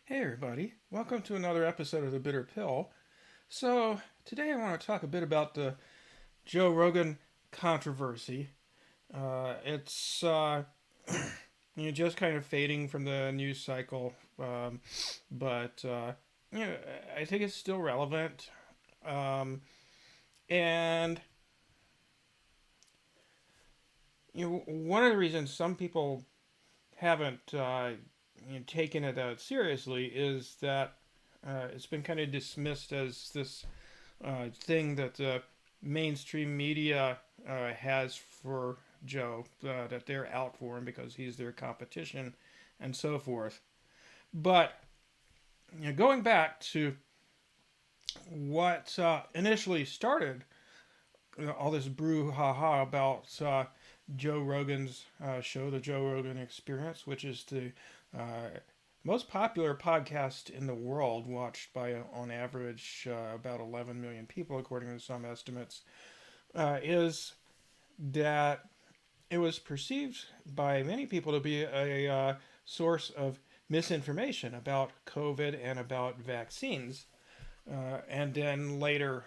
Hey everybody, welcome to another episode of The Bitter Pill. So, today I want to talk a bit about the Joe Rogan controversy. It's just kind of fading from the news cycle, but you know, I think it's still relevant. Um, and one of the reasons some people haven't taken it that seriously is that it's been kind of dismissed as this thing that the mainstream media has for Joe, that they're out for him because he's their competition and so forth. But going back to what initially started all this brouhaha about Joe Rogan's show, the Joe Rogan Experience, which is the most popular podcast in the world, watched by on average about 11 million people, according to some estimates, is that it was perceived by many people to be a source of misinformation about COVID and about vaccines. And then later,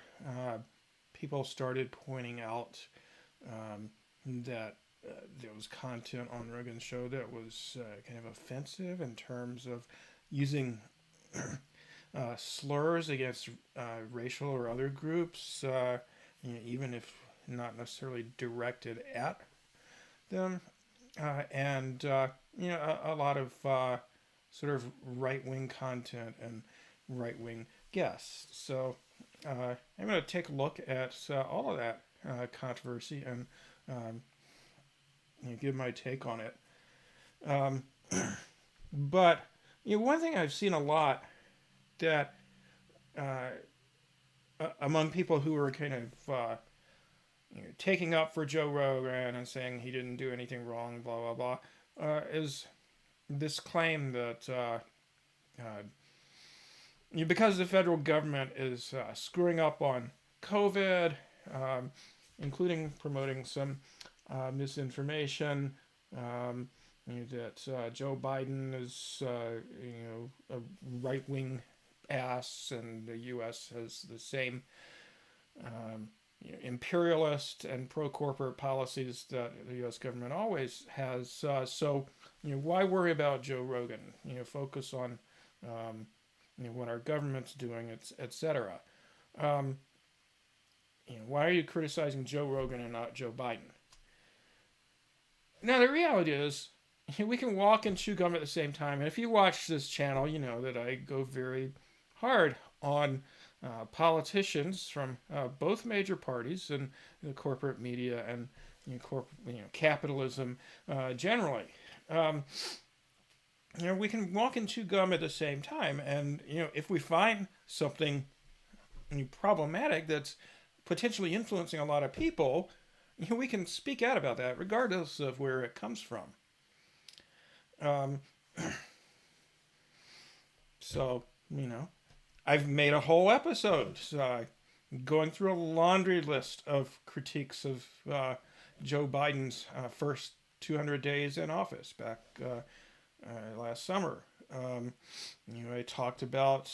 people started pointing out that there was content on Rogan's show that was kind of offensive in terms of using slurs against racial or other groups, even if not necessarily directed at them, and a lot of sort of right wing content and right wing guests. So I'm going to take a look at all of that controversy and um, give my take on it. Um, but one thing I've seen a lot that uh, among people who are kind of taking up for Joe Rogan and saying he didn't do anything wrong, blah blah blah, is this claim that because the federal government is screwing up on COVID, um, including promoting some misinformation, that Joe Biden is a right wing ass, and the U.S. has the same imperialist and pro corporate policies that the U.S. government always has. So why worry about Joe Rogan? Focus on what our government's doing, etc. Um, why are you criticizing Joe Rogan and not Joe Biden? Now the reality is, we can walk and chew gum at the same time. And if you watch this channel, you know that I go very hard on politicians from both major parties and the corporate media and capitalism generally. Um, we can walk and chew gum at the same time, and if we find something problematic that's potentially influencing a lot of people, we can speak out about that regardless of where it comes from. Um, so I've made a whole episode going through a laundry list of critiques of Joe Biden's first 200 days in office back last summer. I talked about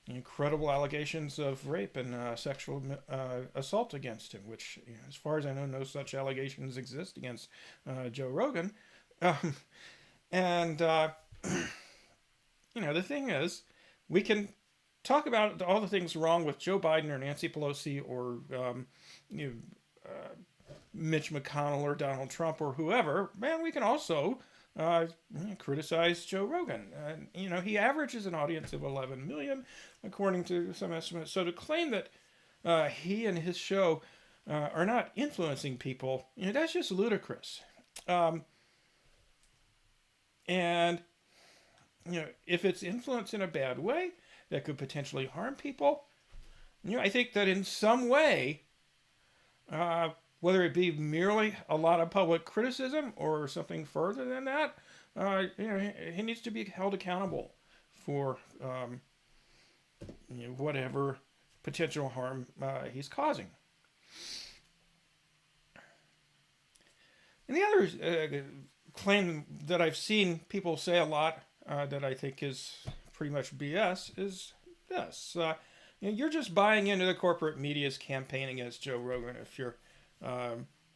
incredible allegations of rape and sexual assault against him, which, as far as I know, no such allegations exist against Joe Rogan. Um, and the thing is, we can talk about all the things wrong with Joe Biden or Nancy Pelosi or you know, Mitch McConnell or Donald Trump or whoever. Man, we can also criticize Joe Rogan. He averages an audience of 11 million, according to some estimates. So to claim that he and his show are not influencing people, that's just ludicrous. Um, and if it's influence in a bad way that could potentially harm people, I think that in some way, uh, whether it be merely a lot of public criticism or something further than that, he needs to be held accountable for whatever potential harm he's causing. And the other claim that I've seen people say a lot that I think is pretty much BS is this. You're just buying into the corporate media's campaign against Joe Rogan if you're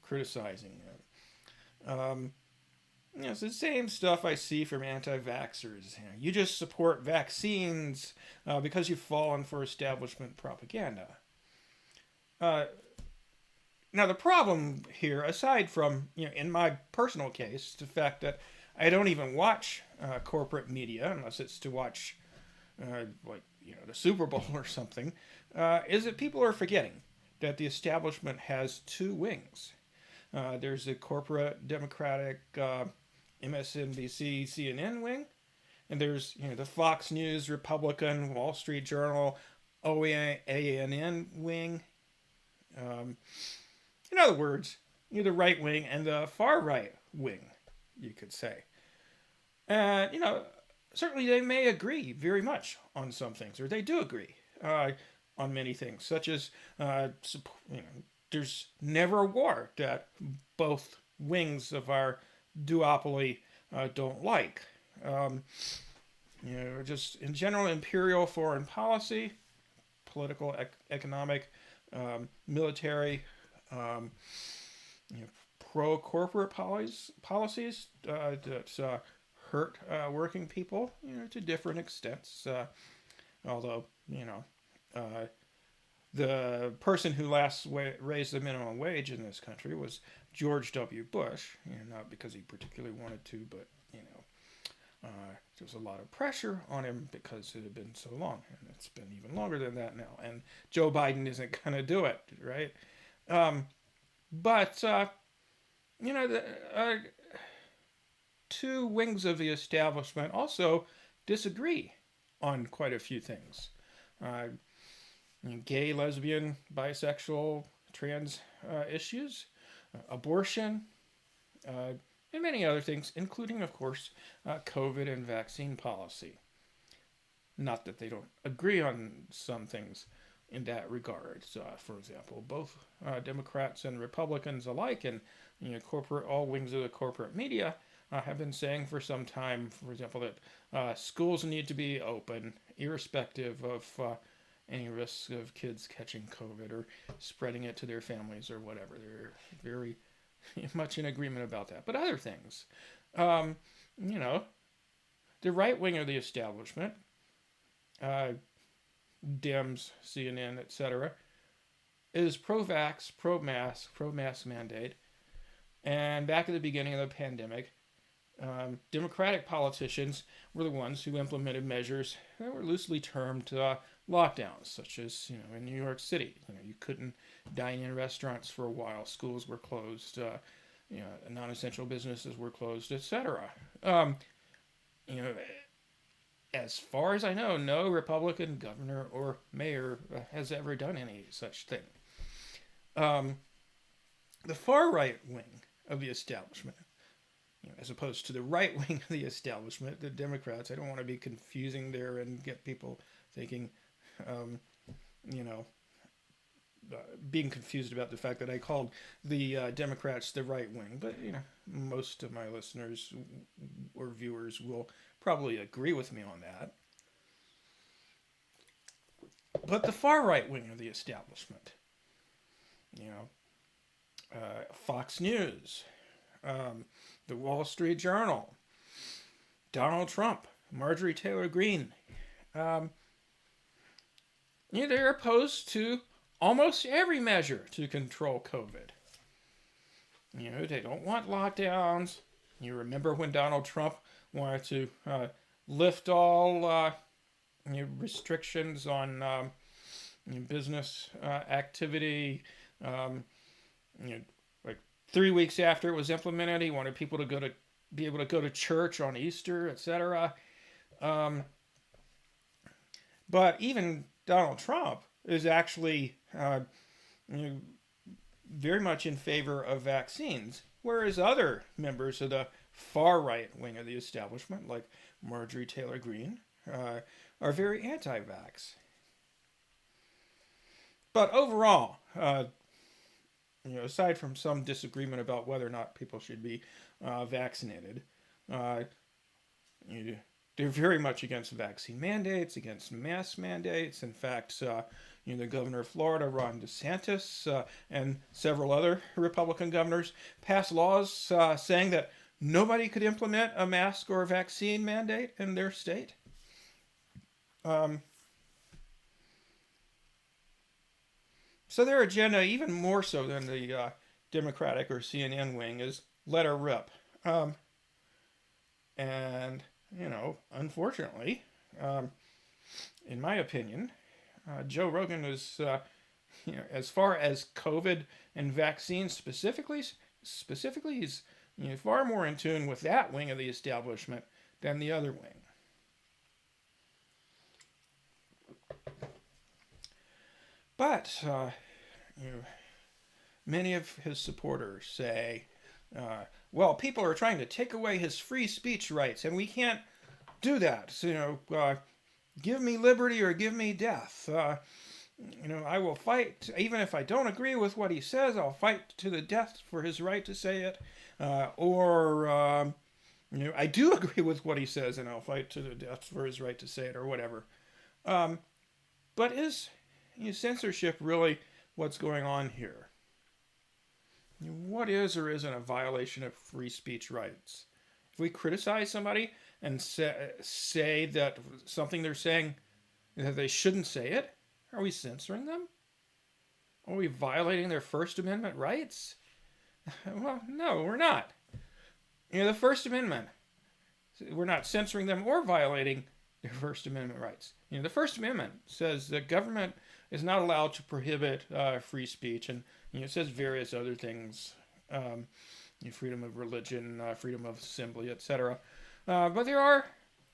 criticizing him. It's the same stuff I see from anti-vaxxers. You just support vaccines because you've fallen for establishment propaganda. Now, the problem here, aside from, in my personal case, the fact that I don't even watch corporate media unless it's to watch, the Super Bowl or something, is that people are forgetting that the establishment has two wings. There's the corporate Democratic MSNBC, CNN wing, and there's the Fox News Republican Wall Street Journal OANN wing. In other words, the right wing and the far right wing, you could say. And, certainly they may agree very much on some things, or they do agree on many things, such as, there's never a war that both wings of our duopoly don't like. Just in general, imperial foreign policy, political, economic, military, pro-corporate policies that hurt working people, to different extents. Although, the person who last raised the minimum wage in this country was George W. Bush, not because he particularly wanted to, but, there was a lot of pressure on him because it had been so long, and it's been even longer than that now. And Joe Biden isn't going to do it, right? But the two wings of the establishment also disagree on quite a few things. Gay, lesbian, bisexual, trans issues, abortion, and many other things, including, of course, COVID and vaccine policy. Not that they don't agree on some things in that regard. For example, both Democrats and Republicans alike, and all wings of the corporate media, have been saying for some time, for example, that schools need to be open, irrespective of any risks of kids catching COVID or spreading it to their families or whatever. They're very much in agreement about that. But other things, the right wing of the establishment, Dems, CNN, etc., is pro-vax, pro-mask mandate. And back at the beginning of the pandemic, Democratic politicians were the ones who implemented measures that were loosely termed lockdowns, such as, in New York City. You couldn't dine in restaurants for a while, schools were closed, non-essential businesses were closed, etc. As far as I know, no Republican governor or mayor has ever done any such thing. The far right wing of the establishment, as opposed to the right wing of the establishment, the Democrats, I don't want to be confusing there and get people thinking, being confused about the fact that I called the Democrats the right wing. But, most of my listeners or viewers will probably agree with me on that. But the far right wing of the establishment, Fox News, the Wall Street Journal, Donald Trump, Marjorie Taylor Greene, they're opposed to almost every measure to control COVID. They don't want lockdowns. You remember when Donald Trump wanted to lift all restrictions on business activity. Like 3 weeks after it was implemented, he wanted people to be able to go to church on Easter, etc. But even Donald Trump is actually very much in favor of vaccines, whereas other members of the far right wing of the establishment, like Marjorie Taylor Greene, are very anti-vax. But overall, aside from some disagreement about whether or not people should be vaccinated, they're very much against vaccine mandates, against mask mandates. In fact, the governor of Florida, Ron DeSantis, and several other Republican governors passed laws saying that nobody could implement a mask or a vaccine mandate in their state. Um, so their agenda, even more so than the Democratic or CNN wing, is let her rip. Um, and, unfortunately, um, in my opinion, Joe Rogan is, as far as COVID and vaccines specifically, he's far more in tune with that wing of the establishment than the other wing. But many of his supporters say, well, people are trying to take away his free speech rights, and we can't do that. So, give me liberty or give me death. I will fight, even if I don't agree with what he says, I'll fight to the death for his right to say it. I do agree with what he says, and I'll fight to the death for his right to say it, or whatever. Um, but is censorship really what's going on here? What is or isn't a violation of free speech rights? If we criticize somebody and say that something they're saying, that they shouldn't say it, are we censoring them? Are we violating their First Amendment rights? Well, no, we're not. The First Amendment, we're not censoring them or violating their First Amendment rights. The First Amendment says that government is not allowed to prohibit free speech, and it says various other things, freedom of religion, freedom of assembly, etc. But there are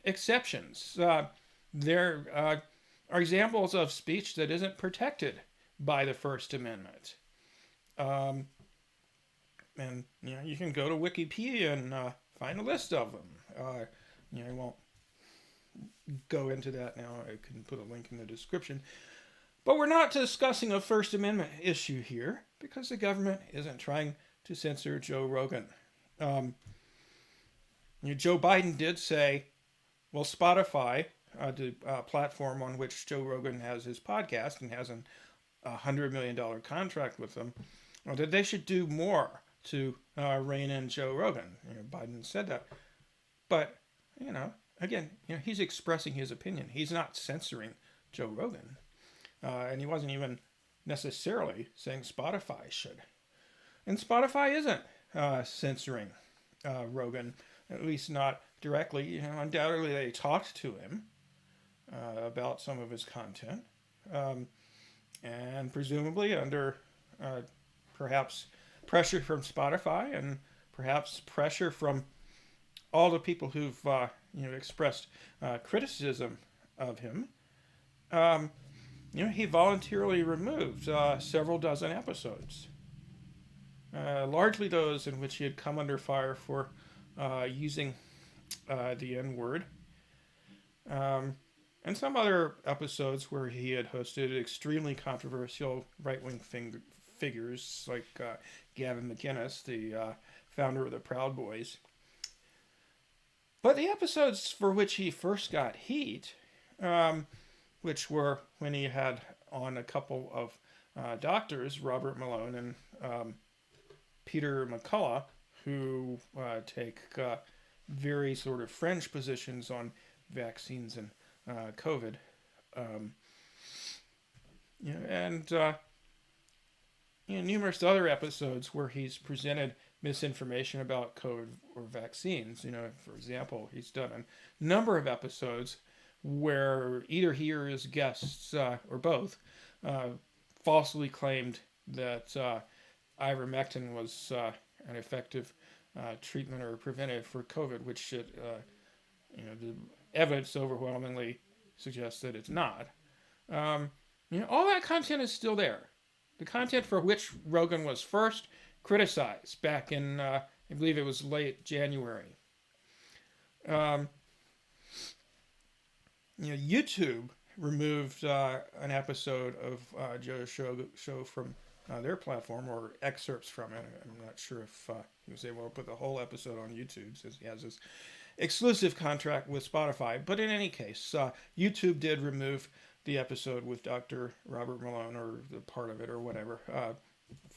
exceptions. There are examples of speech that isn't protected by the First Amendment. And you can go to Wikipedia and find a list of them. I won't go into that now. I can put a link in the description. But we're not discussing a First Amendment issue here because the government isn't trying to censor Joe Rogan. Joe Biden did say, well, Spotify, the platform on which Joe Rogan has his podcast and has $100 million contract with them, that they should do more to rein in Joe Rogan. Biden said that. But, again, he's expressing his opinion. He's not censoring Joe Rogan. And he wasn't even necessarily saying Spotify should. And Spotify isn't censoring Rogan, at least not directly. Undoubtedly they talked to him about some of his content. And presumably under perhaps pressure from Spotify and perhaps pressure from all the people who've expressed criticism of him. He voluntarily removed several dozen episodes, largely those in which he had come under fire for using the N-word, and some other episodes where he had hosted extremely controversial right-wing figures like Gavin McInnes, the founder of the Proud Boys. But the episodes for which he first got heat, which were when he had on a couple of doctors, Robert Malone and Peter McCullough, who take very sort of fringe positions on vaccines and COVID. And numerous other episodes where he's presented misinformation about COVID or vaccines. For example, he's done a number of episodes where either he or his guests, or both, falsely claimed that ivermectin was an effective treatment or preventive for COVID, which the evidence overwhelmingly suggests that it's not. All that content is still there. The content for which Rogan was first criticized back in, I believe it was late January. YouTube removed an episode of Joe's show from their platform, or excerpts from it. I'm not sure if he was able to put the whole episode on YouTube, since he has this exclusive contract with Spotify. But in any case, YouTube did remove the episode with Dr. Robert Malone, or the part of it or whatever,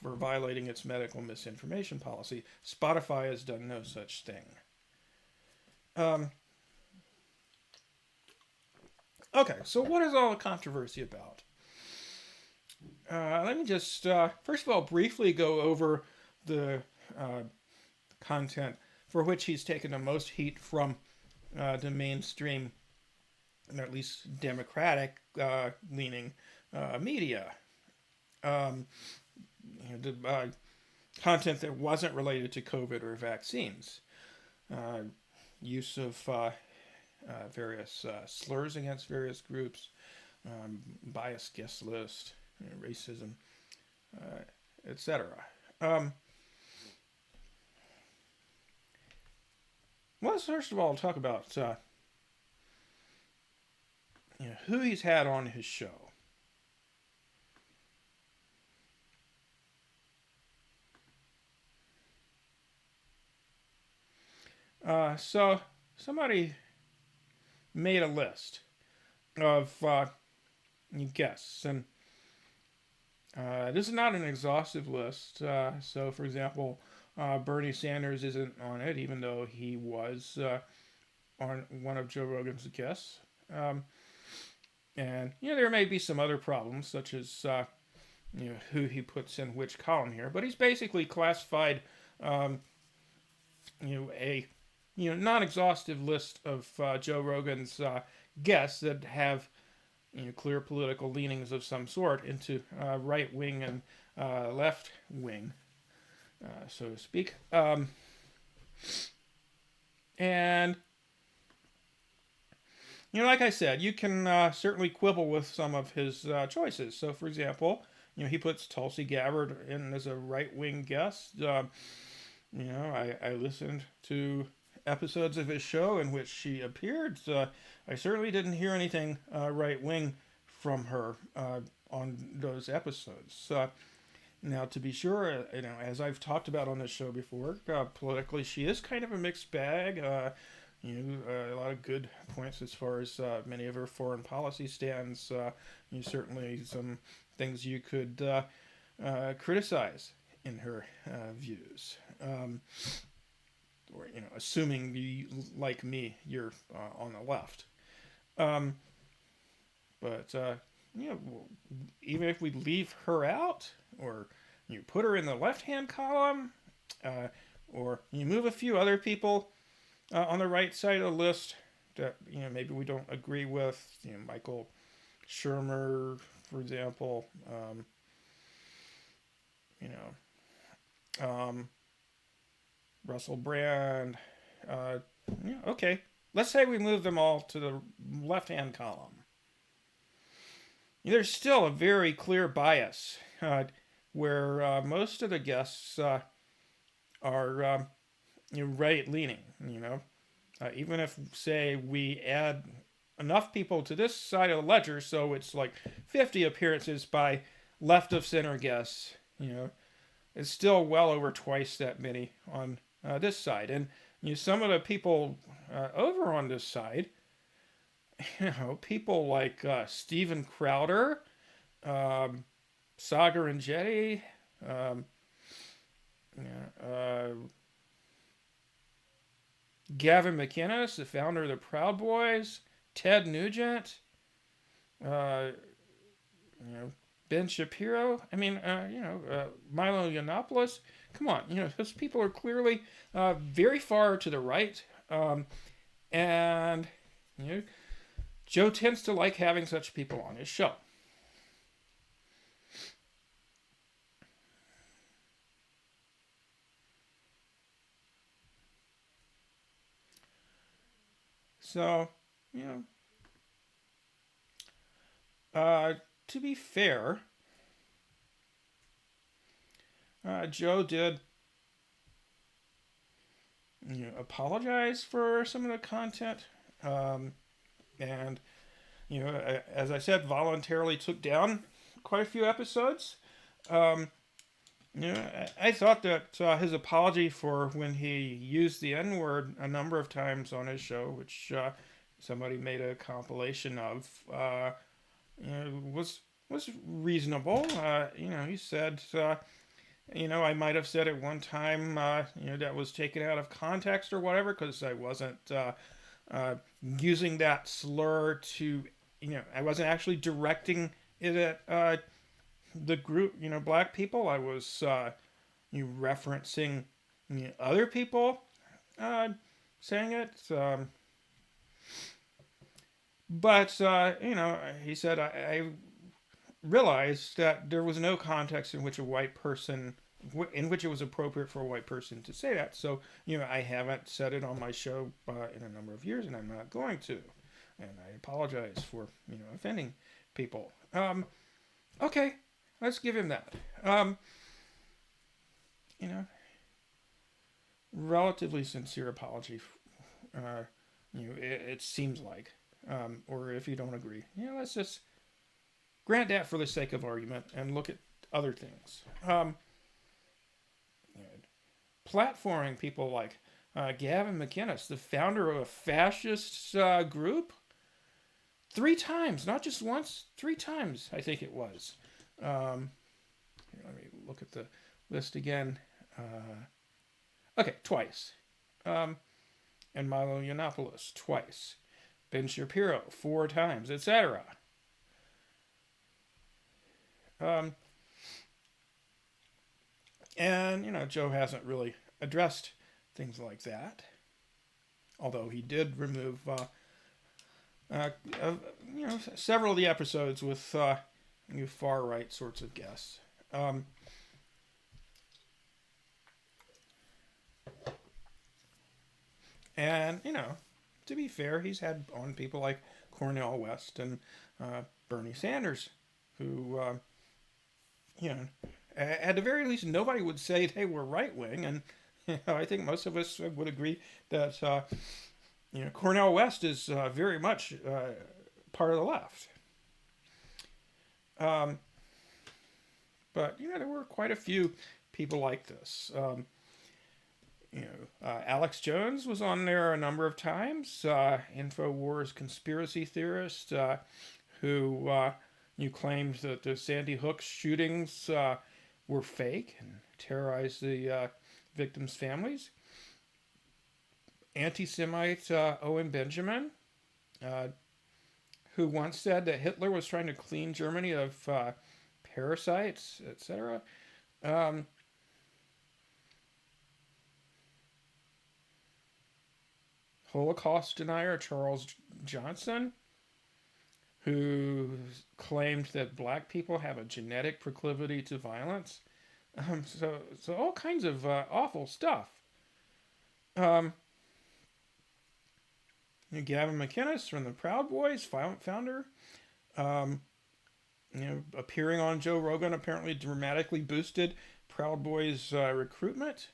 for violating its medical misinformation policy. Spotify has done no such thing. Um, okay, so what is all the controversy about? Let me just, first of all, briefly go over the content for which he's taken the most heat from the mainstream, or at least Democratic leaning media. Um, the content that wasn't related to COVID or vaccines. Uh, Use of various slurs against various groups, biased guest list, racism, etc. Um, let's first of all talk about who he's had on his show. So somebody made a list of guests, and this is not an exhaustive list. So, for example, Bernie Sanders isn't on it, even though he was on one of Joe Rogan's guests. And there may be some other problems, such as who he puts in which column here. But he's basically classified a non-exhaustive list of Joe Rogan's guests that have clear political leanings of some sort into right wing and left wing, so to speak. And like I said, you can certainly quibble with some of his choices. So, for example, he puts Tulsi Gabbard in as a right wing guest. I listened to episodes of his show in which she appeared. I certainly didn't hear anything right wing from her on those episodes. Now, to be sure, as I've talked about on this show before, politically she is kind of a mixed bag. A lot of good points as far as many of her foreign policy stands. Certainly some things you could criticize in her views. Or assuming you, like me, you're on the left. But even if we leave her out, or you put her in the left-hand column, or you move a few other people on the right side of the list that maybe we don't agree with, Michael Shermer, for example, Russell Brand. Okay, let's say we move them all to the left-hand column. There's still a very clear bias where most of the guests are right-leaning. Even if, say, we add enough people to this side of the ledger, so it's like 50 appearances by left-of-center guests. It's still well over twice that many on this side. And some of the people over on this side, people like Steven Crowder, Sagar and Jetty, Gavin McInnes, the founder of the Proud Boys, Ted Nugent, Ben Shapiro. Milo Yiannopoulos. Come on, those people are clearly very far to the right, and Joe tends to like having such people on his show. So, to be fair, Joe did apologize for some of the content, and as I said, voluntarily took down quite a few episodes. I thought that his apology for when he used the N word a number of times on his show, which somebody made a compilation of, was reasonable. He said, I might have said at one time, that was taken out of context or whatever, because I wasn't uh, using that slur to, I wasn't actually directing it at the group, black people. I was referencing other people uh, saying it. But he said I realized that there was no context in which a white person, in which it was appropriate for a white person to say that. So I haven't said it on my show in a number of years, and I'm not going to. And I apologize for offending people. Okay, let's give him that. You know, relatively sincere apology. It seems like, or if you don't agree, let's just grant that for the sake of argument and look at other things. Platforming people like Gavin McInnes, the founder of a fascist group, 3 times, not just once, 3 times, I think it was. Let me look at the list again. Okay, twice. And Milo Yiannopoulos, twice. Ben Shapiro, 4 times, etc. And, Joe hasn't really addressed things like that. Although he did remove, several of the episodes with far right sorts of guests. And, to be fair, he's had on people like Cornel West and Bernie Sanders, who, at the very least, nobody would say they were right wing. And I think most of us would agree that, Cornel West is very much part of the left. But, there were quite a few people like this. Alex Jones was on there a number of times. InfoWars conspiracy theorist who claimed that the Sandy Hook shootings were fake and terrorized the victims' families. Anti-Semite Owen Benjamin, who once said that Hitler was trying to clean Germany of parasites, etc. Holocaust denier Charles Johnson, who claimed that black people have a genetic proclivity to violence. So all kinds of awful stuff. Gavin McInnes from the Proud Boys, founder, appearing on Joe Rogan apparently dramatically boosted Proud Boys recruitment.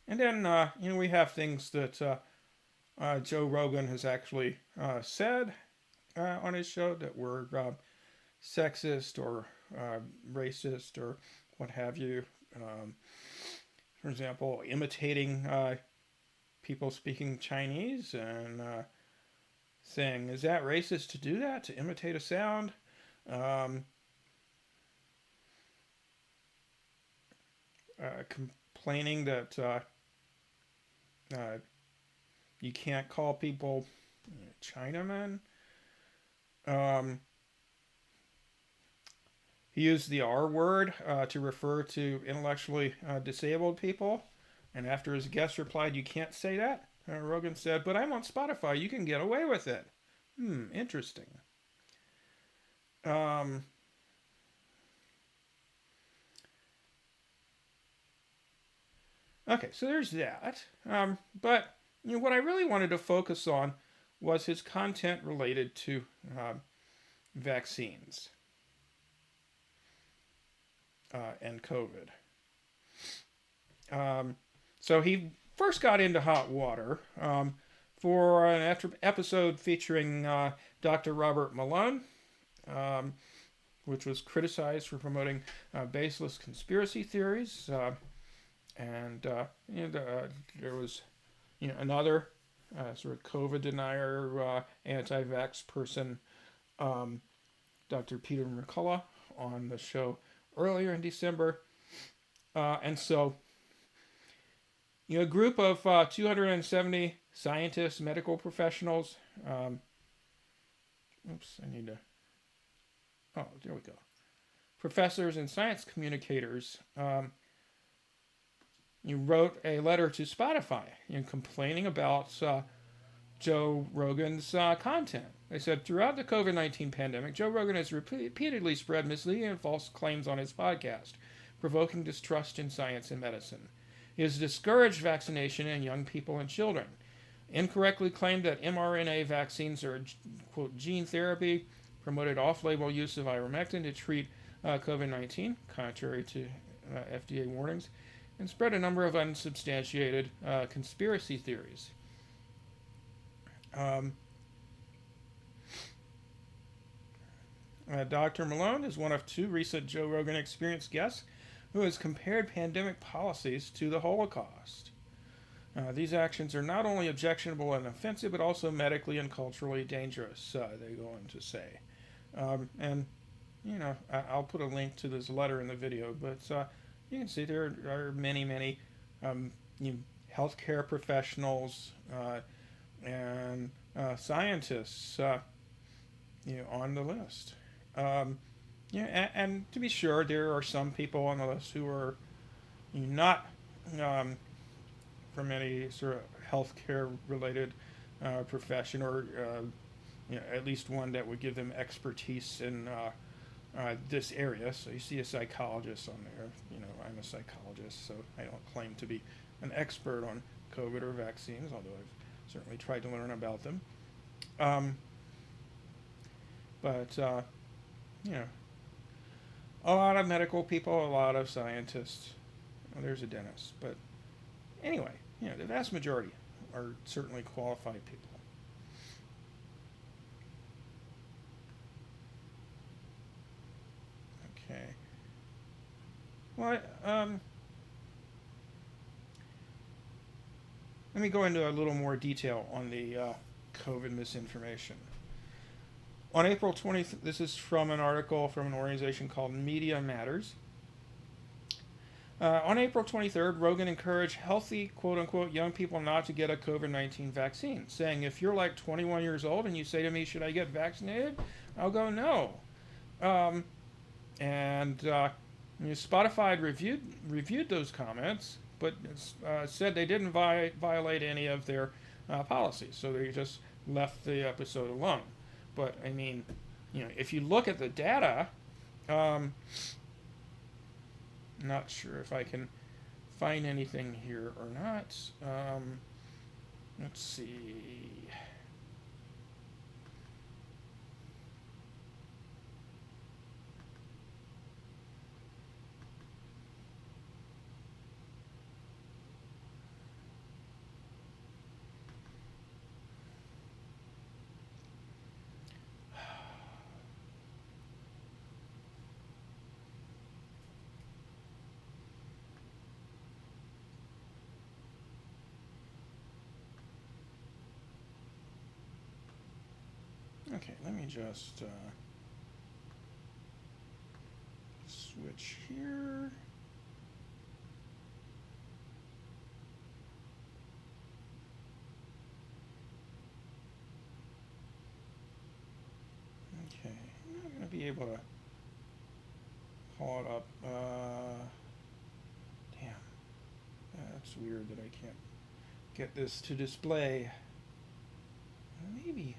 And then, we have things that Joe Rogan has actually said on his show that were sexist or racist or what have you. For example, imitating people speaking Chinese and saying, is that racist to do that, to imitate a sound? Complaining that you can't call people Chinamen. He used the R word to refer to intellectually disabled people. And after his guest replied, you can't say that, Rogan said, but I'm on Spotify. You can get away with it. Interesting. Okay, so there's that. But what I really wanted to focus on was his content related to vaccines and COVID. So he first got into hot water for an episode featuring Dr. Robert Malone, um, which was criticized for promoting baseless conspiracy theories. And there was another sort of COVID denier, anti-vax person, um, Dr. Peter McCullough, on the show earlier in December. And so, a group of 270 scientists, medical professionals. Oops, I need to. Oh, there we go. Professors and science communicators. You wrote a letter to Spotify, complaining about Joe Rogan's content. They said, throughout the COVID-19 pandemic, Joe Rogan has repeatedly spread misleading and false claims on his podcast, provoking distrust in science and medicine. He has discouraged vaccination in young people and children, incorrectly claimed that mRNA vaccines are, quote, gene therapy, promoted off-label use of ivermectin to treat COVID-19, contrary to FDA warnings, and spread a number of unsubstantiated conspiracy theories. Dr. Malone is one of two recent Joe Rogan Experience guests who has compared pandemic policies to the Holocaust. These actions are not only objectionable and offensive, but also medically and culturally dangerous, they go on to say. And, I'll put a link to this letter in the video, but you can see there are many, many healthcare professionals and scientists on the list. And to be sure, there are some people on the list who are not from any sort of healthcare related profession, or at least one that would give them expertise in this area. So you see a psychologist on there. I'm a psychologist, so I don't claim to be an expert on COVID or vaccines, although I've certainly tried to learn about them. But a lot of medical people, a lot of scientists. Well, there's a dentist, but anyway, the vast majority are certainly qualified people. Okay. Well, let me go into a little more detail on the COVID misinformation. On April 20th, this is from an article from an organization called Media Matters. On April 23rd, Rogan encouraged healthy, quote-unquote, young people not to get a COVID-19 vaccine, saying, if you're like 21 years old and you say to me, should I get vaccinated? I'll go, no. Spotify reviewed those comments, but said they didn't violate any of their policies, so they just left the episode alone. But, I mean, if you look at the data, not sure if I can find anything here or not. Let's see. Okay, let me just switch here. Okay, I'm not going to be able to pull it up. Damn. That's weird that I can't get this to display. Maybe.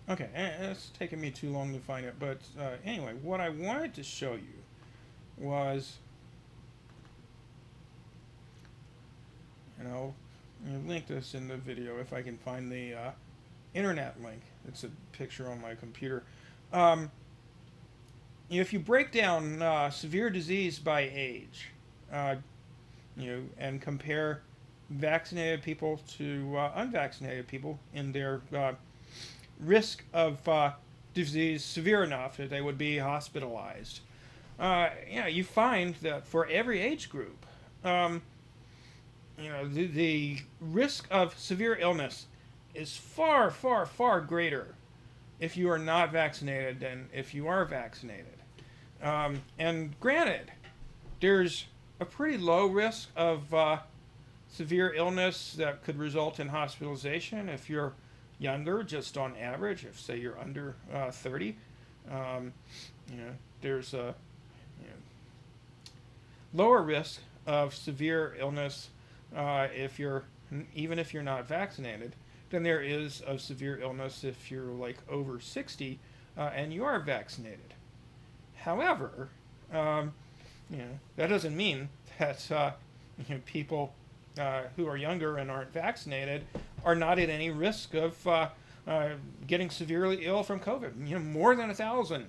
Okay, it's taken me too long to find it, but anyway, what I wanted to show you was, link this in the video if I can find the internet link. It's a picture on my computer. Um, if you break down severe disease by age, uh, and compare vaccinated people to unvaccinated people in their risk of disease severe enough that they would be hospitalized, you find that for every age group, um, the risk of severe illness is far, far, far greater if you are not vaccinated than if you are vaccinated. And granted, there's a pretty low risk of severe illness that could result in hospitalization if you're younger, just on average. If, say, you're under 30, um, there's a you know, lower risk of severe illness if you're even if you're not vaccinated than there is of severe illness if you're like over 60 and you are vaccinated. However, um, that doesn't mean that people who are younger and aren't vaccinated are not at any risk of getting severely ill from COVID. More than 1,000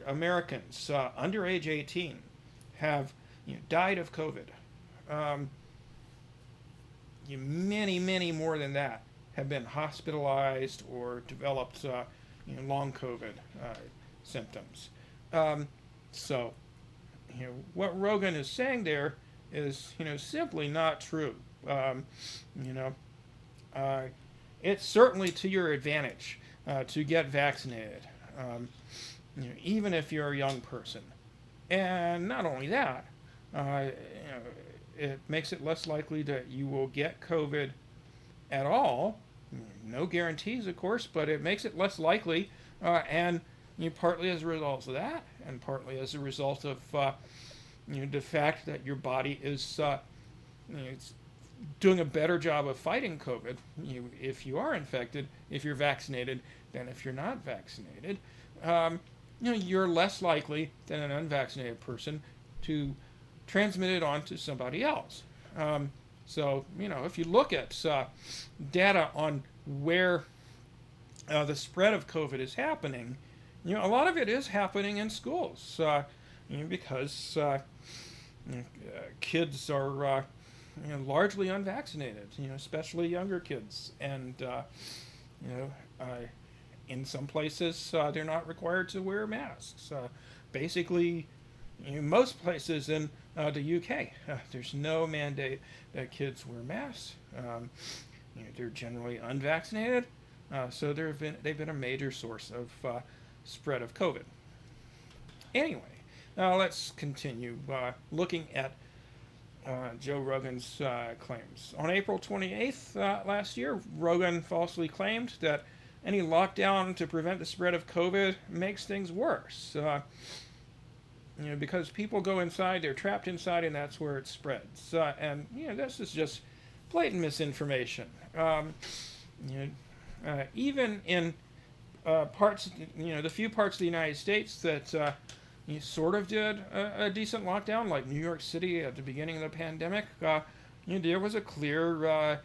Americans under age 18 have died of COVID. Um, many, many more than that have been hospitalized or developed long COVID symptoms. So, what Rogan is saying there is, simply not true. You know, uh, it's certainly to your advantage to get vaccinated, even if you're a young person. And not only that, it makes it less likely that you will get COVID at all. No guarantees, of course, but it makes it less likely, and partly as a result of that, and partly as a result of the fact that your body is it's doing a better job of fighting COVID. If you are infected, if you're vaccinated, than if you're not vaccinated. You're less likely than an unvaccinated person to transmit it on to somebody else. So, if you look at data on where the spread of COVID is happening, a lot of it is happening in schools because kids are largely unvaccinated, especially younger kids. And, in some places, they're not required to wear masks. Basically, most places in the UK, there's no mandate that kids wear masks. They're generally unvaccinated, so they've been a major source of spread of COVID. Anyway, let's continue looking at Joe Rogan's claims. On April 28th last year, Rogan falsely claimed that any lockdown to prevent the spread of COVID makes things worse. Because people go inside, they're trapped inside, and that's where it spreads. And this is just blatant misinformation. Even in parts, the few parts of the United States that sort of did a decent lockdown, like New York City at the beginning of the pandemic, there was a clear,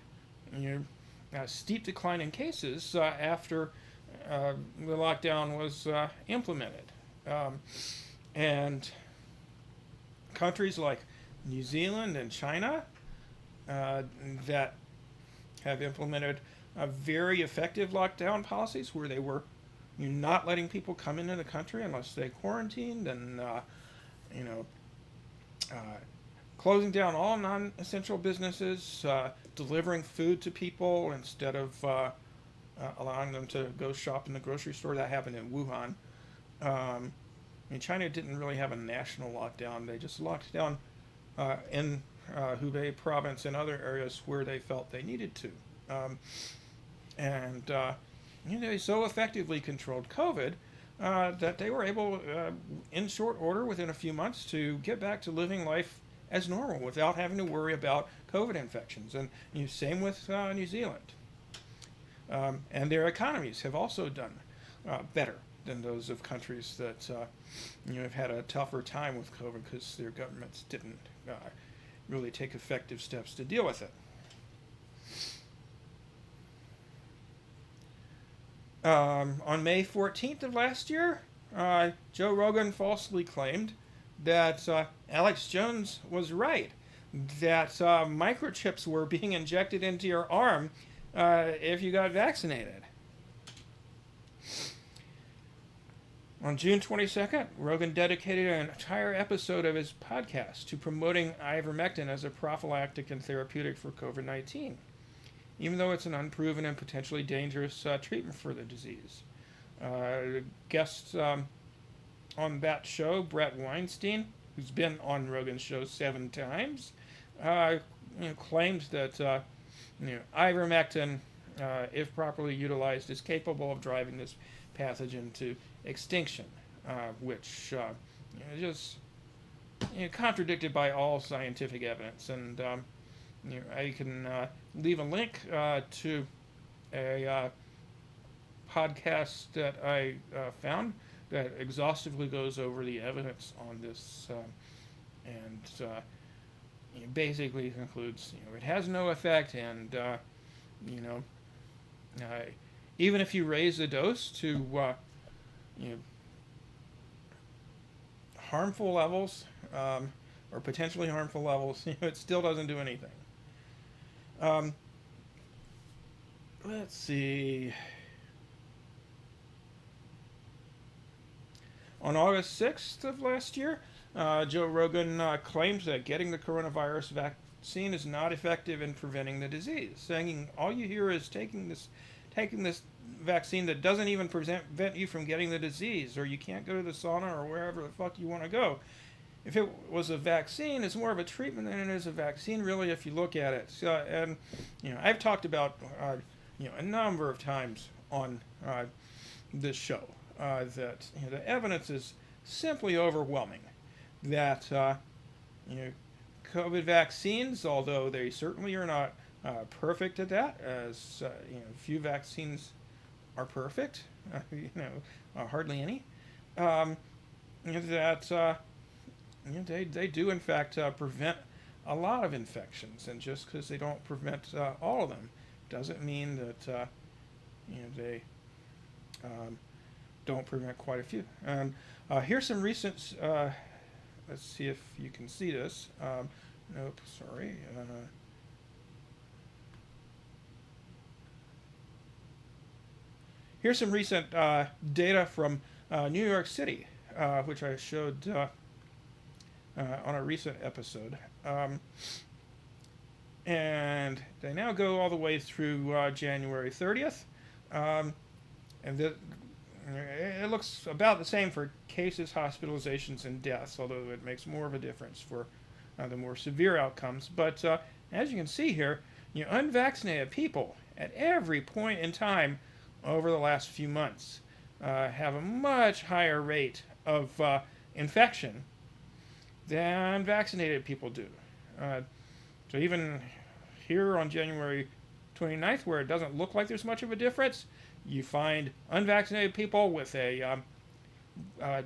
steep decline in cases after the lockdown was implemented. And countries like New Zealand and China that have implemented very effective lockdown policies where they were not letting people come into the country unless they quarantined and closing down all non-essential businesses, delivering food to people instead of allowing them to go shop in the grocery store. That happened in Wuhan. China didn't really have a national lockdown. They just locked down in Hubei province and other areas where they felt they needed to. They so effectively controlled COVID that they were able, in short order, within a few months, to get back to living life as normal without having to worry about COVID infections. And same with New Zealand. And their economies have also done better than those of countries that have had a tougher time with COVID because their governments didn't really take effective steps to deal with it. On May 14th of last year, Joe Rogan falsely claimed that Alex Jones was right, that microchips were being injected into your arm if you got vaccinated. On June 22nd, Rogan dedicated an entire episode of his podcast to promoting ivermectin as a prophylactic and therapeutic for COVID 19, even though it's an unproven and potentially dangerous treatment for the disease. Guests on that show, Brett Weinstein, who's been on Rogan's show 7 times, claimed that ivermectin, if properly utilized, is capable of driving this pathogen to extinction, which is just contradicted by all scientific evidence. And I can leave a link to a podcast that I found that exhaustively goes over the evidence on this, and basically concludes it has no effect, and you know even if you raise the dose to harmful levels, or potentially harmful levels, it still doesn't do anything. Let's see. On August 6th of last year, Joe Rogan claimed that getting the coronavirus vaccine is not effective in preventing the disease, saying all you hear is taking this vaccine that doesn't even prevent you from getting the disease, or you can't go to the sauna or wherever the fuck you want to go. If it was a vaccine, it's more of a treatment than it is a vaccine, really, if you look at it. And I've talked about a number of times on this show that the evidence is simply overwhelming that COVID vaccines, although they certainly are not perfect at that, as few vaccines are perfect, hardly any, that they do in fact prevent a lot of infections, and just because they don't prevent all of them doesn't mean that they don't prevent quite a few. And here's some recent. Let's see if you can see this. Nope, sorry. Here's some recent data from New York City, which I showed on a recent episode. And they now go all the way through January 30th. And it looks about the same for cases, hospitalizations, and deaths, although it makes more of a difference for the more severe outcomes. But as you can see here, unvaccinated people at every point in time over the last few months have a much higher rate of infection than vaccinated people do. So even here on January 29th, where it doesn't look like there's much of a difference, you find unvaccinated people with a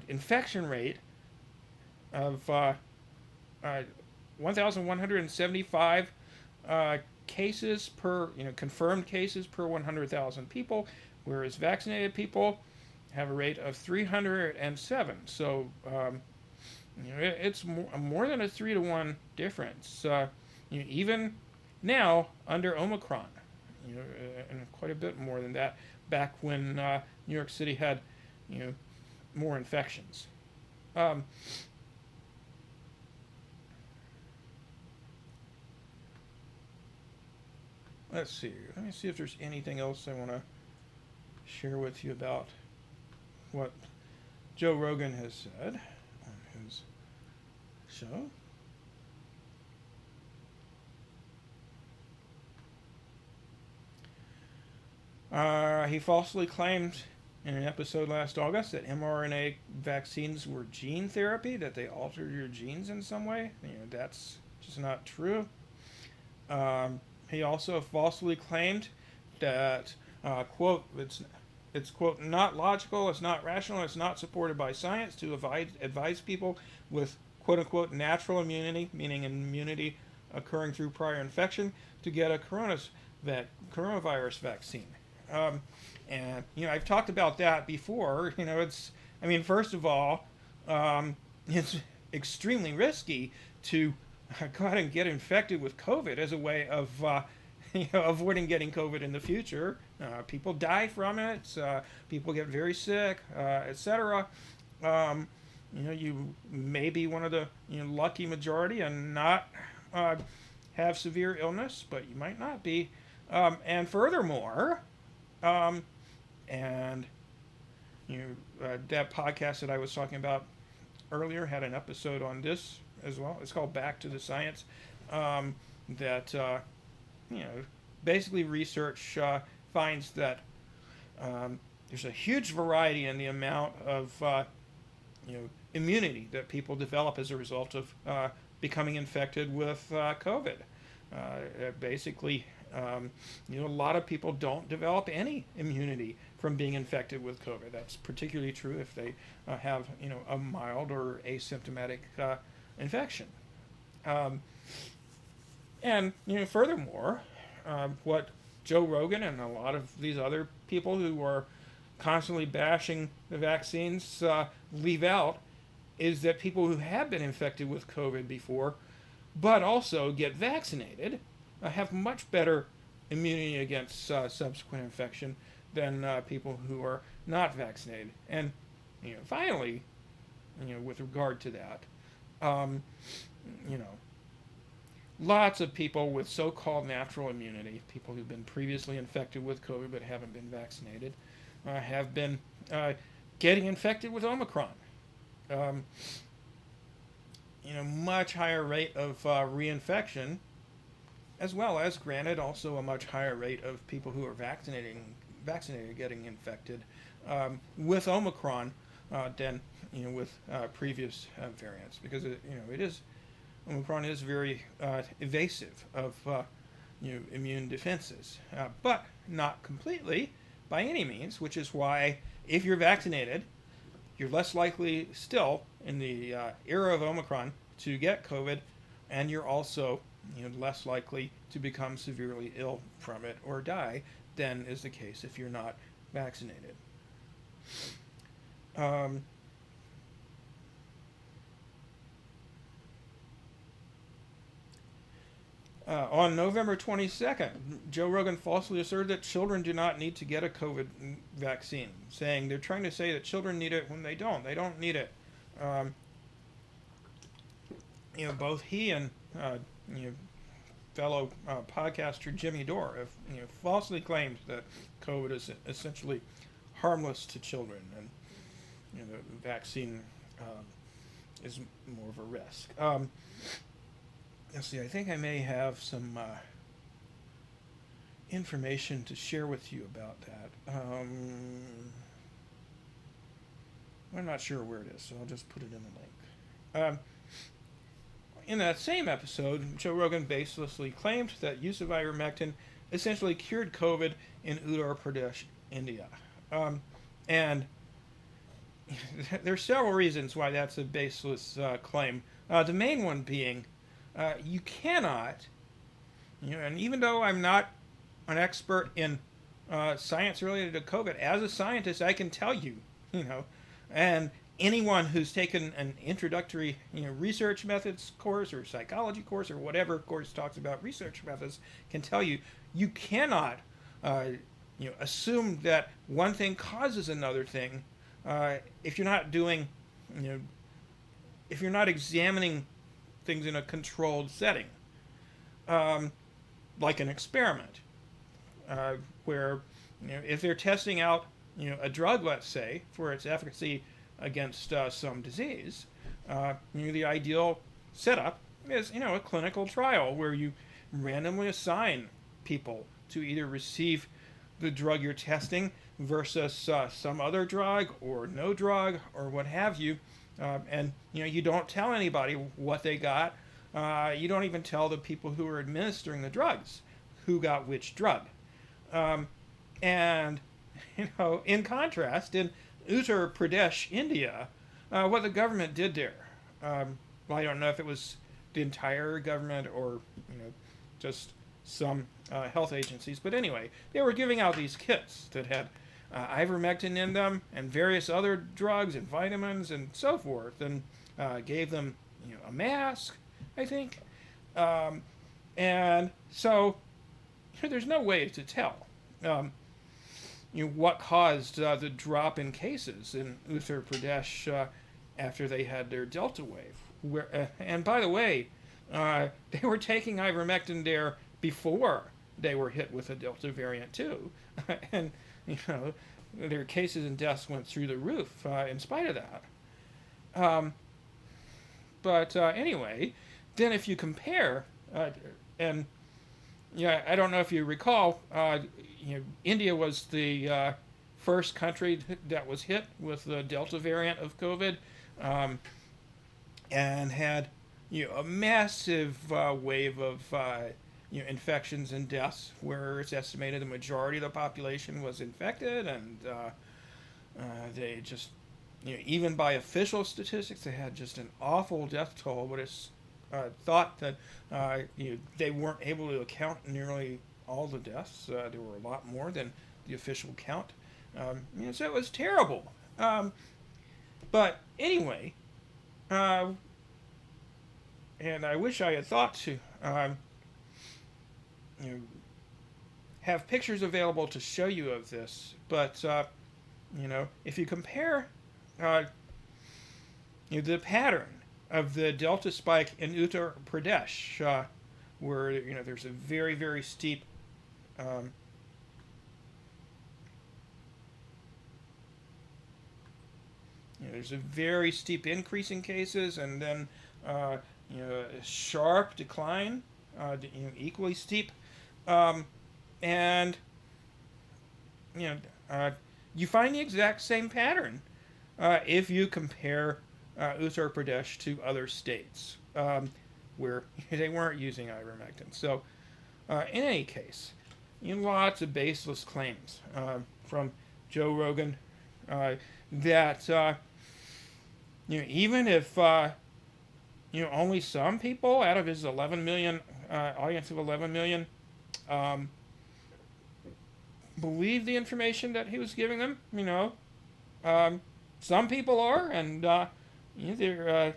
infection rate of 1,175 cases per, confirmed cases per 100,000 people, whereas vaccinated people have a rate of 307. So it's more than a 3-to-1 difference. Even now under Omicron, and quite a bit more than that back when New York City had, more infections. Let's see. Let me see if there's anything else I want to share with you about what Joe Rogan has said on his show. He falsely claimed in an episode last August that mRNA vaccines were gene therapy, that they altered your genes in some way. That's just not true. He also falsely claimed that, quote, it's, quote, not logical, it's not rational, it's not supported by science to advise people with, quote unquote, natural immunity, meaning immunity occurring through prior infection, to get a coronavirus vaccine. Um, and I've talked about that before. First of all, it's extremely risky to go out and get infected with COVID as a way of avoiding getting COVID in the future. People die from it. People get very sick, etc. Um, you may be one of the lucky majority and not have severe illness, but you might not be. And furthermore, um, and that podcast that I was talking about earlier had an episode on this as well. It's called Back to the Science. That you know, basically research finds that there's a huge variety in the amount of immunity that people develop as a result of becoming infected with COVID. Basically, a lot of people don't develop any immunity from being infected with COVID. That's particularly true if they have a mild or asymptomatic infection. Um, and furthermore, what Joe Rogan and a lot of these other people who are constantly bashing the vaccines leave out is that people who have been infected with COVID before, but also get vaccinated, have much better immunity against subsequent infection than people who are not vaccinated. And finally, with regard to that, um, you know, lots of people with so-called natural immunity, people who've been previously infected with COVID but haven't been vaccinated, have been getting infected with Omicron. Um, much higher rate of reinfection, as well as, granted, also a much higher rate of people who are vaccinated getting infected with Omicron than with previous variants, because Omicron is very evasive of immune defenses, but not completely by any means, which is why if you're vaccinated, you're less likely still in the era of Omicron to get COVID, and you're also less likely to become severely ill from it or die than is the case if you're not vaccinated. Um, on November 22nd, Joe Rogan falsely asserted that children do not need to get a COVID vaccine, saying they're trying to say that children need it when they don't. They don't need it. Um, both he and fellow podcaster Jimmy Dore have falsely claimed that COVID is essentially harmless to children, and the vaccine is more of a risk. Let's see. I think I may have some information to share with you about that. I'm not sure where it is, so I'll just put it in the link. In that same episode, Joe Rogan baselessly claimed that use of ivermectin essentially cured COVID in Uttar Pradesh, India. And there are several reasons why that's a baseless claim. The main one being you cannot, and even though I'm not an expert in science related to COVID, as a scientist, I can tell you, and anyone who's taken an introductory, research methods course or psychology course or whatever course talks about research methods can tell you, you cannot, assume that one thing causes another thing if you're not doing, if you're not examining things in a controlled setting, like an experiment, where if they're testing out a drug, let's say, for its efficacy against some disease, the ideal setup is a clinical trial where you randomly assign people to either receive the drug you're testing versus some other drug or no drug or what have you. And you don't tell anybody what they got. You don't even tell the people who are administering the drugs who got which drug. And in contrast, in Uttar Pradesh, India, what the government did there, well, I don't know if it was the entire government or just some health agencies. But anyway, they were giving out these kits that had ivermectin in them and various other drugs and vitamins and so forth, and gave them a mask, I think. Um, and so there's no way to tell what caused the drop in cases in Uttar Pradesh after they had their Delta wave. And by the way, they were taking ivermectin there before they were hit with the Delta variant too, and their cases and deaths went through the roof in spite of that. Um, but anyway, then if you compare, and I don't know if you recall, India was the first country that was hit with the Delta variant of COVID, um, and had a massive wave of infections and deaths, where it's estimated the majority of the population was infected, and they just even by official statistics, they had just an awful death toll. But it's thought that they weren't able to account nearly all the deaths. There were a lot more than the official count. So it was terrible. But anyway, and I wish I had thought to have pictures available to show you of this. But if you compare the pattern of the Delta spike in Uttar Pradesh, where there's a very, very steep there's a very steep increase in cases, and then a sharp decline, equally steep, and you find the exact same pattern if you compare Uttar Pradesh to other states where they weren't using ivermectin. So, in any case, lots of baseless claims from Joe Rogan that even if only some people out of his 11 million audience of 11 million believe the information that he was giving them, some people are, and they're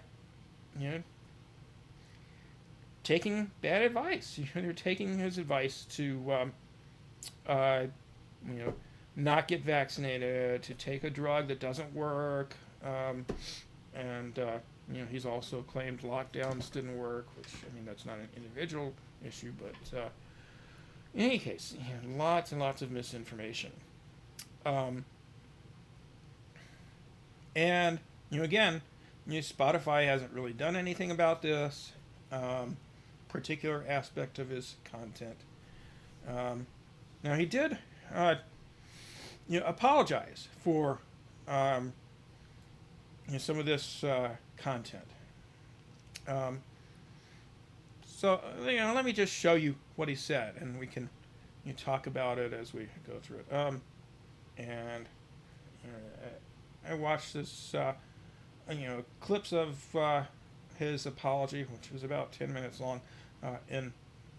taking bad advice. They're taking his advice to not get vaccinated, to take a drug that doesn't work, and he's also claimed lockdowns didn't work, which that's not an individual issue, but in any case, lots and lots of misinformation. And again, Spotify hasn't really done anything about this particular aspect of his content. Now he did apologize for some of this content. So let me just show you what he said, and we can talk about it as we go through it. And I watched this, clips of his apology, which was about 10 minutes long, in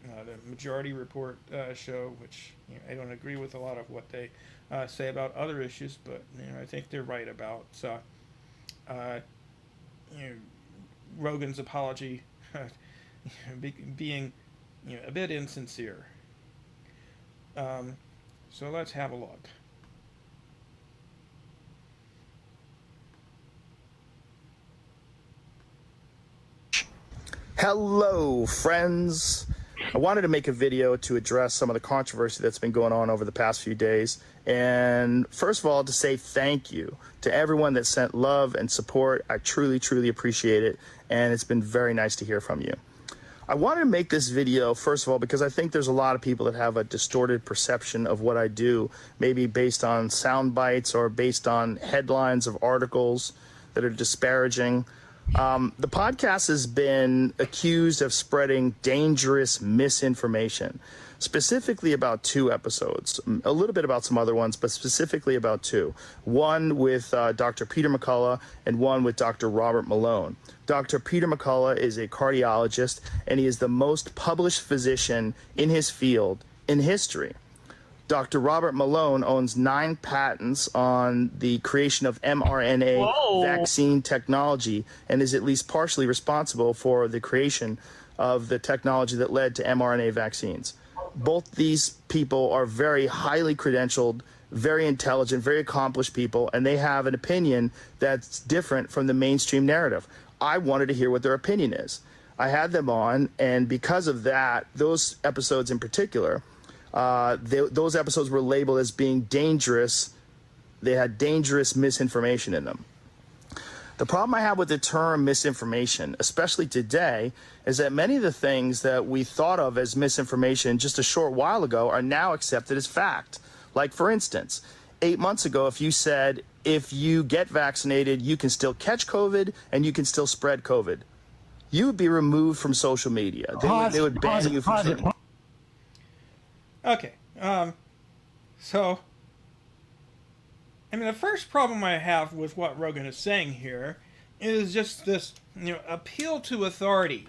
the Majority Report show, which I don't agree with a lot of what they say about other issues, but I think they're right about Rogan's apology being a bit insincere. So let's have a look. Hello, friends. I wanted to make a video to address some of the controversy that's been going on over the past few days. And first of all, to say thank you to everyone that sent love and support. I truly, truly appreciate it. And it's been very nice to hear from you. I wanted to make this video, first of all, because I think there's a lot of people that have a distorted perception of what I do, maybe based on sound bites or based on headlines of articles that are disparaging. The podcast has been accused of spreading dangerous misinformation, specifically about two episodes, a little bit about some other ones, but specifically about two. One with Dr. Peter McCullough and one with Dr. Robert Malone. Dr. Peter McCullough is a cardiologist, and he is the most published physician in his field in history. Dr. Robert Malone owns 9 patents on the creation of mRNA Whoa. vaccine technology and is at least partially responsible for the creation of the technology that led to mRNA vaccines. Both these people are very highly credentialed, very intelligent, very accomplished people, and they have an opinion that's different from the mainstream narrative. I wanted to hear what their opinion is. I had them on, and because of that, those episodes in particular, those episodes were labeled as being dangerous. They had dangerous misinformation in them. The problem I have with the term misinformation, especially today, is that many of the things that we thought of as misinformation just a short while ago are now accepted as fact. Like, for instance, 8 months ago, if you said, if you get vaccinated, you can still catch COVID and you can still spread COVID, you would be removed from social media. They would ban you from certain. Okay. So, I mean, the first problem I have with what Rogan is saying here is just this, appeal to authority.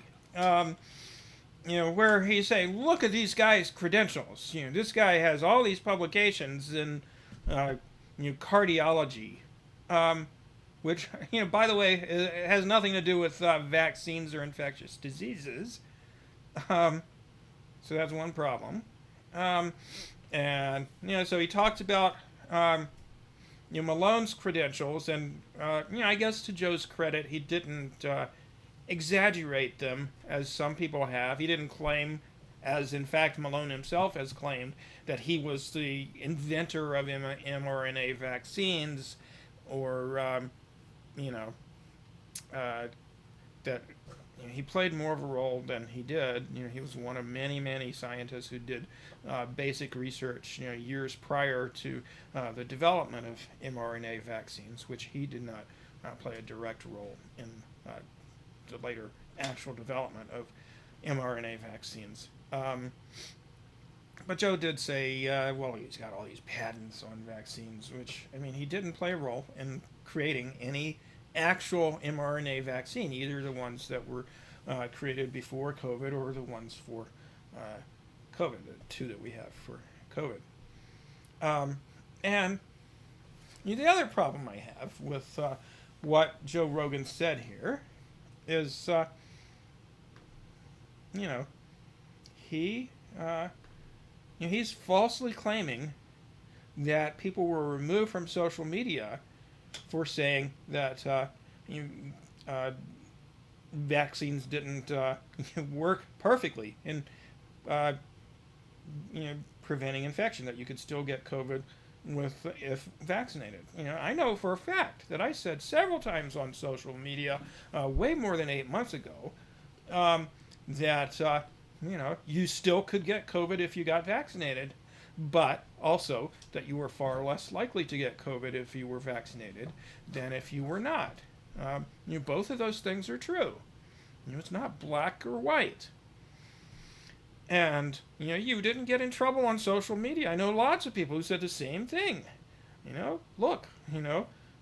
Where he's saying, look at these guys' credentials. This guy has all these publications in, cardiology, which, by the way, it has nothing to do with vaccines or infectious diseases. So that's one problem. And so he talked about Malone's credentials, and I guess to Joe's credit, he didn't exaggerate them as some people have. He didn't claim, as in fact Malone himself has claimed, that he was the inventor of mRNA vaccines, or that he played more of a role than he did. He was one of many, many scientists who did basic research, years prior to the development of mRNA vaccines, which he did not play a direct role in the later actual development of mRNA vaccines. But Joe did say, well, he's got all these patents on vaccines, which, I mean, he didn't play a role in creating any actual mRNA vaccine, either the ones that were created before COVID or the ones for COVID, the two that we have for COVID. And the other problem I have with what Joe Rogan said here is, he's falsely claiming that people were removed from social media for saying that vaccines didn't work perfectly in preventing infection, that you could still get COVID if vaccinated. I know for a fact that I said several times on social media, way more than 8 months ago, that you still could get COVID if you got vaccinated, but also that you were far less likely to get COVID if you were vaccinated than if you were not. Both of those things are true. It's not black or white. And, you didn't get in trouble on social media. I know lots of people who said the same thing. Look,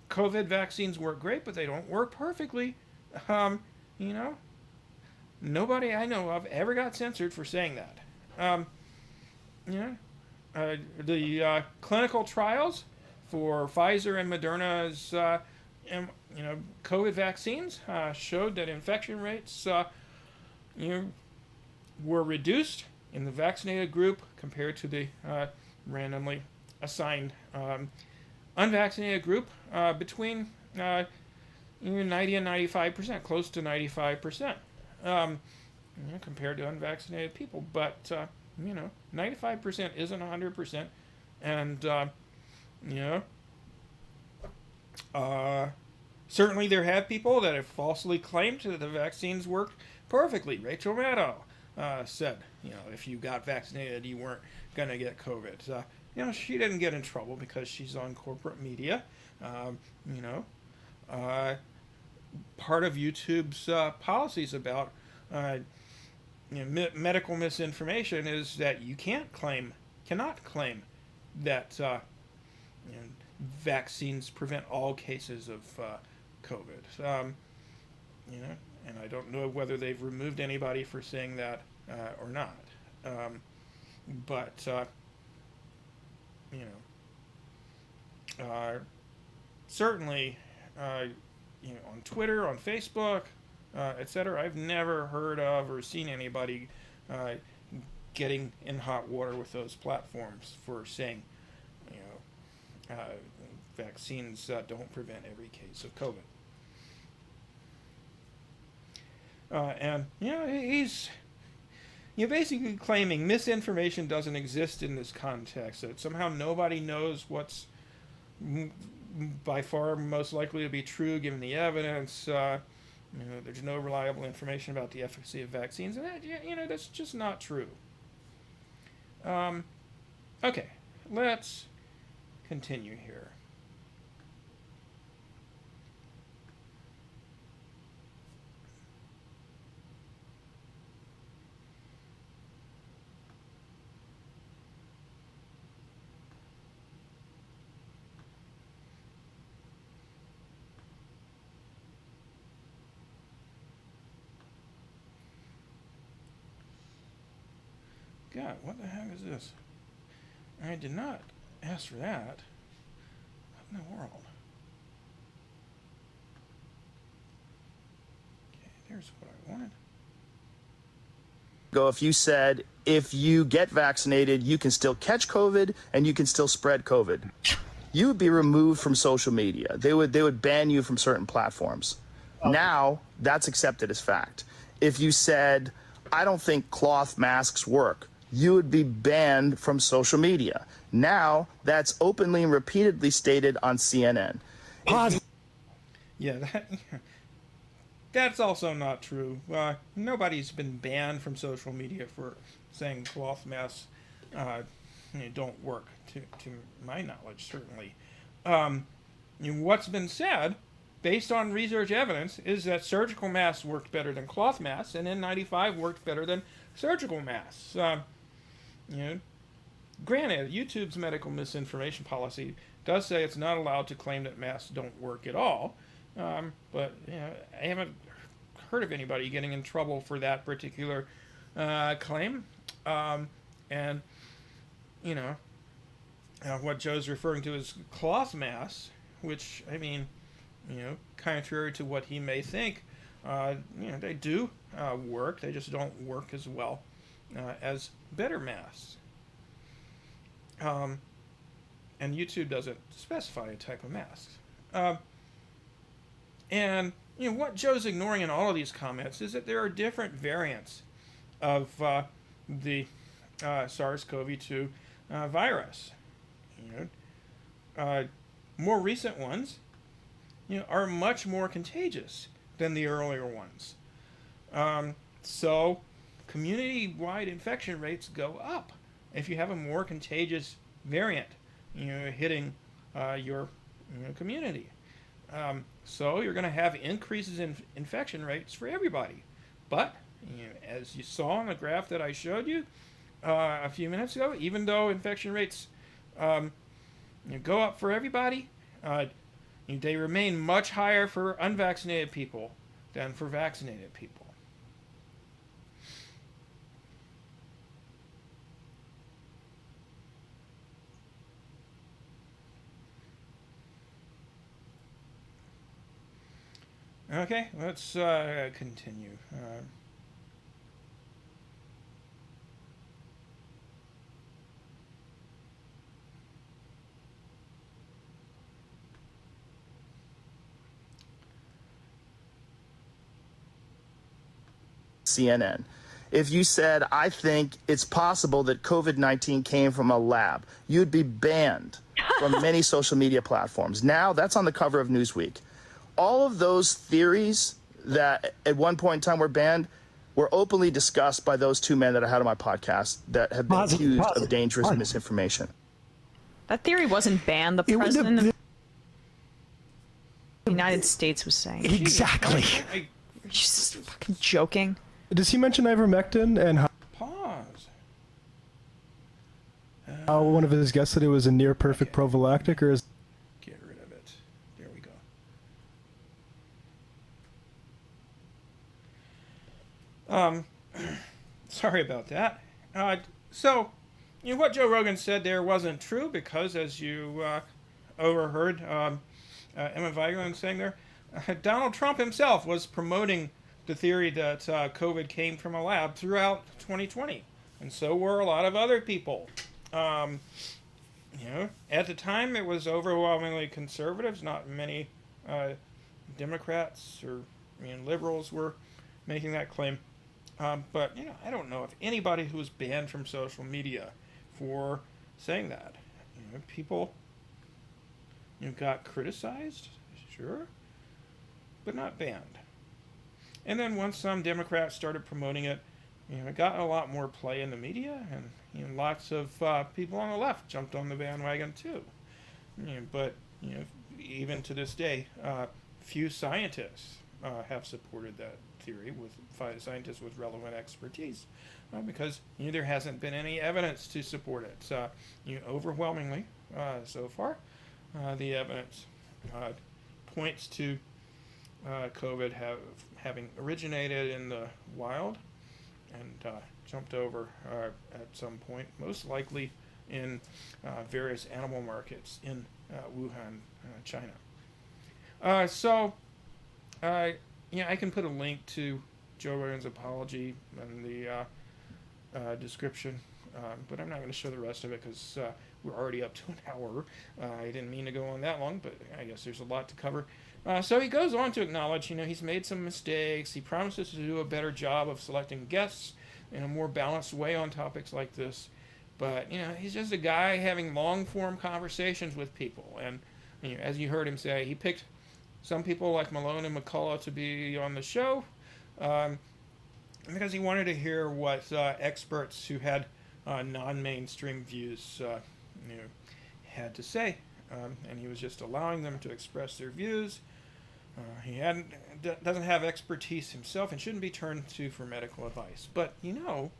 COVID vaccines work great, but they don't work perfectly. Nobody I know of ever got censored for saying that. The clinical trials for Pfizer and Moderna's COVID vaccines showed that infection rates were reduced in the vaccinated group compared to the randomly assigned unvaccinated group, between 90 and 95%, close to 95%, compared to unvaccinated people. But 95% isn't 100%, and certainly there have people that have falsely claimed that the vaccines worked perfectly. Rachel Maddow said, if you got vaccinated, you weren't going to get COVID. She didn't get in trouble because she's on corporate media. part of YouTube's policies about uh, medical misinformation is that you cannot claim that you know, vaccines prevent all cases of COVID. You know, and I don't know whether they've removed anybody for saying that or not. But you certainly, uh, on Twitter, on Facebook, etc. I've never heard of or seen anybody uh, getting in hot water with those platforms for saying, you vaccines don't prevent every case of COVID. And he's basically claiming misinformation doesn't exist in this context. That somehow nobody knows what's by far most likely to be true given the evidence. There's no reliable information about the efficacy of vaccines, and that that's just not true. Okay, let's continue here. God, what the heck is this? I did not ask for that. What in the world? Okay, there's what I wanted. If you said, if you get vaccinated, you can still catch COVID and you can still spread COVID, you would be removed from social media. They would ban you from certain platforms. Okay. Now that's accepted as fact. If you said, I don't think cloth masks work, you would be banned from social media. Now that's openly and repeatedly stated on CNN. Yeah, that's also not true. Nobody's been banned from social media for saying cloth masks don't work, to my knowledge, certainly. What's been said, based on research evidence, is that surgical masks worked better than cloth masks, and N95 worked better than surgical masks. Granted, YouTube's medical misinformation policy does say it's not allowed to claim that masks don't work at all, but I haven't heard of anybody getting in trouble for that particular claim. And what Joe's referring to as cloth masks, which contrary to what he may think, they do work. They just don't work as well as better masks. And YouTube doesn't specify a type of mask. And what Joe's ignoring in all of these comments is that there are different variants of the SARS-CoV-2 virus. More recent ones, are much more contagious than the earlier ones. So community-wide infection rates go up if you have a more contagious variant, hitting your community. So you're going to have increases in infection rates for everybody. But as you saw on the graph that I showed you a few minutes ago, even though infection rates go up for everybody, they remain much higher for unvaccinated people than for vaccinated people. Okay, let's continue. CNN. If you said, I think it's possible that COVID-19 came from a lab, you'd be banned from many social media platforms. Now that's on the cover of Newsweek. All of those theories that at one point in time were banned were openly discussed by those two men that I had on my podcast that have been accused of dangerous misinformation. That theory wasn't banned. The president The United States was saying. Exactly. You're just fucking joking. Does he mention ivermectin and Pause. how one of his guests said it was a near perfect Okay. prophylactic, or is Get rid of it. There we go. Sorry about that. So, what Joe Rogan said there wasn't true because, as you overheard Emma Vigeland saying there, Donald Trump himself was promoting the theory that COVID came from a lab throughout 2020, and so were a lot of other people. Um, at the time, it was overwhelmingly conservatives. Not many uh, Democrats or liberals were making that claim. But I don't know if anybody who was banned from social media for saying that. People got criticized, sure, but not banned. And then once some Democrats started promoting it, it got a lot more play in the media, and lots of people on the left jumped on the bandwagon too. But even to this day, few scientists have supported that theory with scientists with relevant expertise, because there hasn't been any evidence to support it. Overwhelmingly, so far, the evidence points to COVID having originated in the wild and jumped over at some point, most likely in various animal markets in Wuhan, China. I can put a link to Joe Rogan's apology in the description, but I'm not going to show the rest of it because we're already up to an hour. I didn't mean to go on that long, but I guess there's a lot to cover. So he goes on to acknowledge, he's made some mistakes. He promises to do a better job of selecting guests in a more balanced way on topics like this. But, he's just a guy having long-form conversations with people. And, as you heard him say, he picked some people like Malone and McCullough to be on the show because he wanted to hear what experts who had non-mainstream views had to say. And he was just allowing them to express their views. He doesn't have expertise himself and shouldn't be turned to for medical advice. But, Joe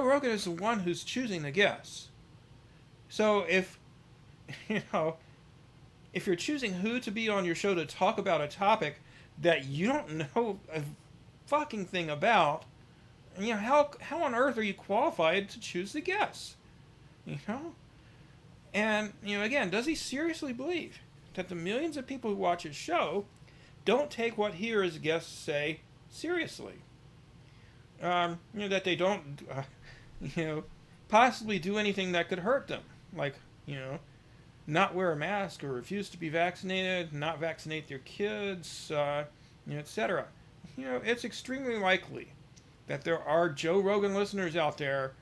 Rogan is the one who's choosing the guests. So if, if you're choosing who to be on your show to talk about a topic that you don't know a fucking thing about, how on earth are you qualified to choose the guests? And, again, does he seriously believe that the millions of people who watch his show don't take what he or his guests say seriously? That they don't, possibly do anything that could hurt them. Like, not wear a mask or refuse to be vaccinated, not vaccinate their kids, etc. It's extremely likely that there are Joe Rogan listeners out there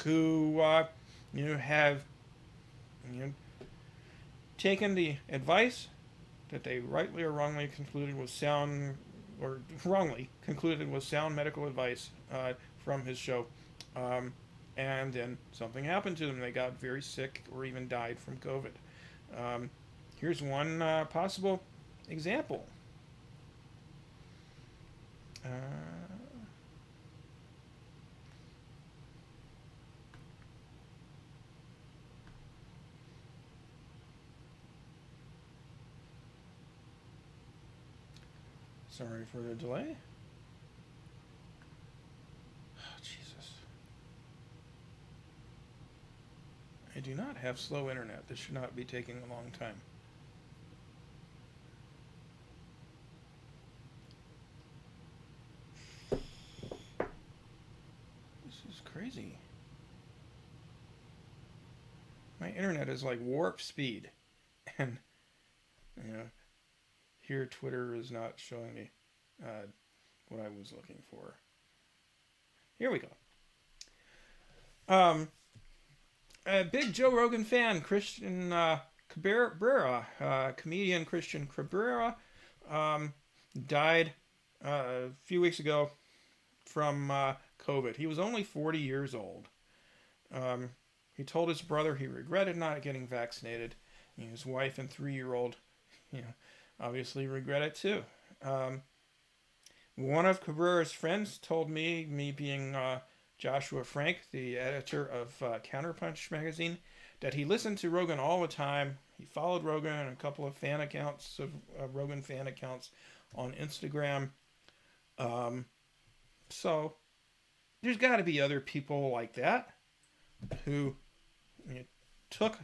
who, have, taken the advice that they rightly or wrongly concluded was sound, or wrongly concluded was sound medical advice from his show. And then something happened to them. They got very sick or even died from COVID. Here's one possible example. Sorry for the delay. Oh, Jesus. I do not have slow internet. This should not be taking a long time. This is crazy. My internet is like warp speed. And, here Twitter is not showing me what I was looking for. Here we go. A big Joe Rogan fan, Christian Cabrera, comedian Christian Cabrera, died a few weeks ago from COVID. He was only 40 years old. He told his brother he regretted not getting vaccinated, his wife and 3-year-old, obviously regret it too. One of Cabrera's friends told me being Joshua Frank, the editor of Counterpunch magazine, that he listened to Rogan all the time. He followed Rogan and a couple of fan accounts of Rogan fan accounts on Instagram. So there's got to be other people like that who took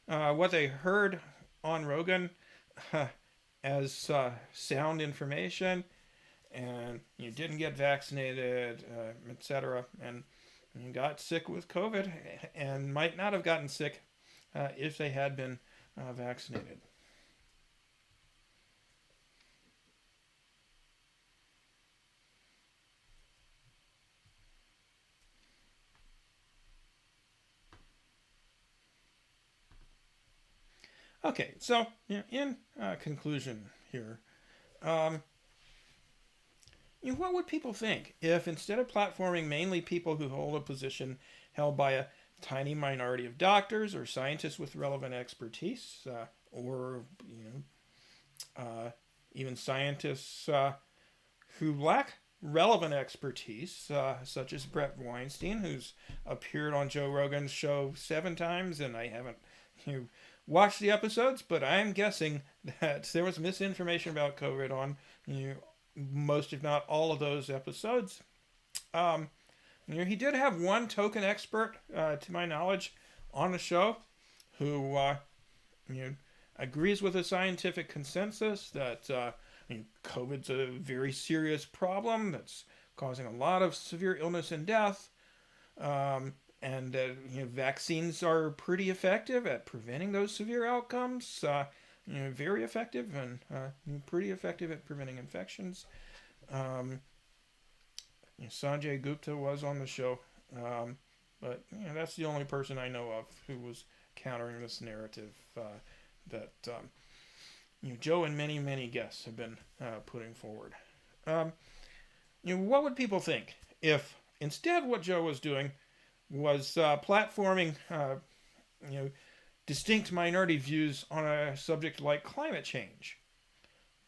what they heard on Rogan as sound information, and you didn't get vaccinated, etc., and you got sick with COVID, and might not have gotten sick if they had been vaccinated. Okay, so in conclusion here, what would people think if instead of platforming mainly people who hold a position held by a tiny minority of doctors or scientists with relevant expertise, or even scientists who lack relevant expertise, such as Brett Weinstein, who's appeared on Joe Rogan's show 7 times, and I haven't watched the episodes, but I'm guessing that there was misinformation about COVID on most, if not all, of those episodes. He did have one token expert, to my knowledge, on the show who agrees with the scientific consensus that COVID's a very serious problem that's causing a lot of severe illness and death, and vaccines are pretty effective at preventing those severe outcomes. Very effective and pretty effective at preventing infections. Sanjay Gupta was on the show, but that's the only person I know of who was countering this narrative that Joe and many, many guests have been putting forward. What would people think if instead what Joe was doing was platforming distinct minority views on a subject like climate change,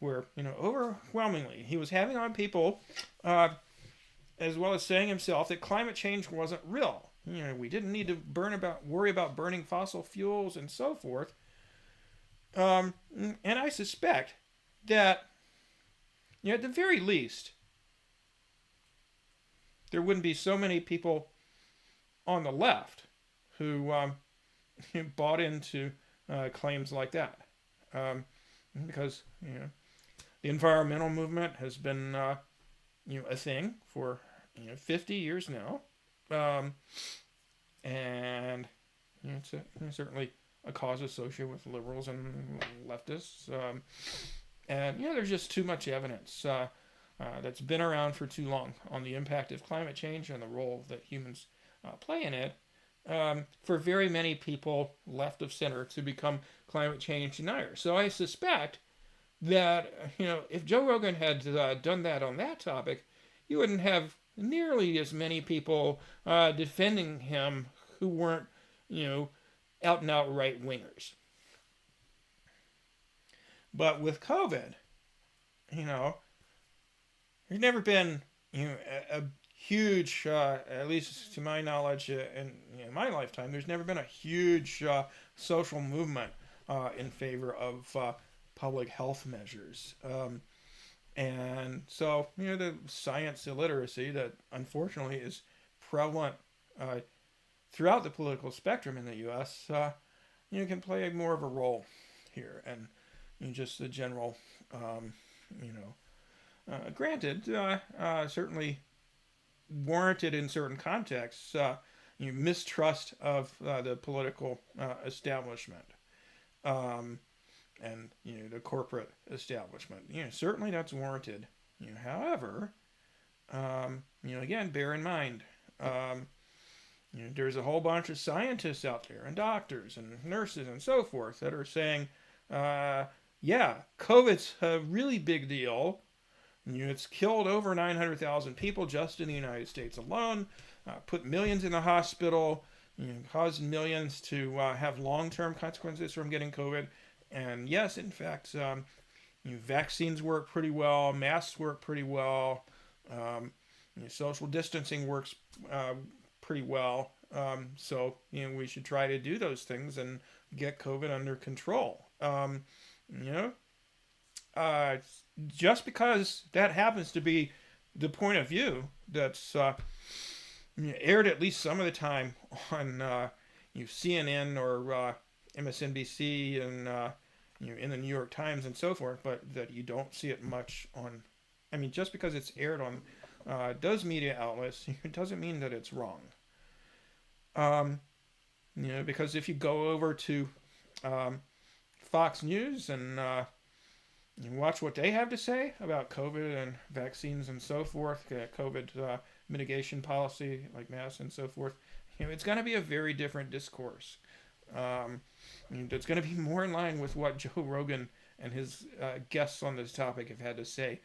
where overwhelmingly he was having on people, as well as saying himself, that climate change wasn't real. We didn't need to worry about burning fossil fuels and so forth. And I suspect that at the very least there wouldn't be so many people on the left who bought into claims like that, because the environmental movement has been a thing for 50 years now, and it's certainly a cause associated with liberals and leftists, and there's just too much evidence that's been around for too long on the impact of climate change and the role that humans play in it, for very many people left of center to become climate change deniers. So I suspect that if Joe Rogan had done that on that topic, you wouldn't have nearly as many people defending him who weren't out and out right wingers. But with COVID, there's never been a huge, at least to my knowledge, in my lifetime, there's never been a huge social movement in favor of public health measures. And so, the science illiteracy that unfortunately is prevalent throughout the political spectrum in the U.S., can play more of a role here. And just the general, granted, certainly warranted in certain contexts, mistrust of the political establishment, and the corporate establishment. Certainly that's warranted. However, again, bear in mind, there's a whole bunch of scientists out there and doctors and nurses and so forth that are saying, yeah, COVID's a really big deal. It's killed over 900,000 people just in the United States alone, put millions in the hospital. caused millions to have long-term consequences from getting COVID. And yes, in fact, vaccines work pretty well, masks work pretty well, social distancing works pretty well. So we should try to do those things and get COVID under control. You know, uh, just because that happens to be the point of view that's aired at least some of the time on CNN or MSNBC and in the New York Times and so forth, but that you don't see it much on. I mean, just because it's aired on those media outlets, it doesn't mean that it's wrong. Um, because if you go over to Fox News and you watch what they have to say about COVID and vaccines and so forth, COVID mitigation policy like masks and so forth, it's going to be a very different discourse. It's going to be more in line with what Joe Rogan and his guests on this topic have had to say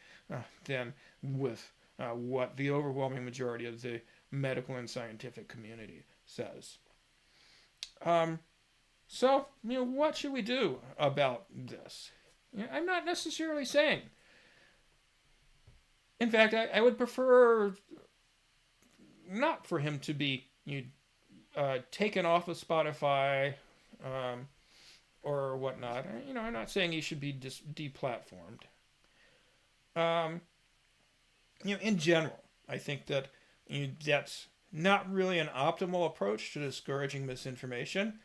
than with what the overwhelming majority of the medical and scientific community says. So, what should we do about this? I'm not necessarily saying. In fact, I would prefer not for him to be taken off of Spotify or whatnot. I'm not saying he should be deplatformed. In general, I think that that's not really an optimal approach to discouraging misinformation.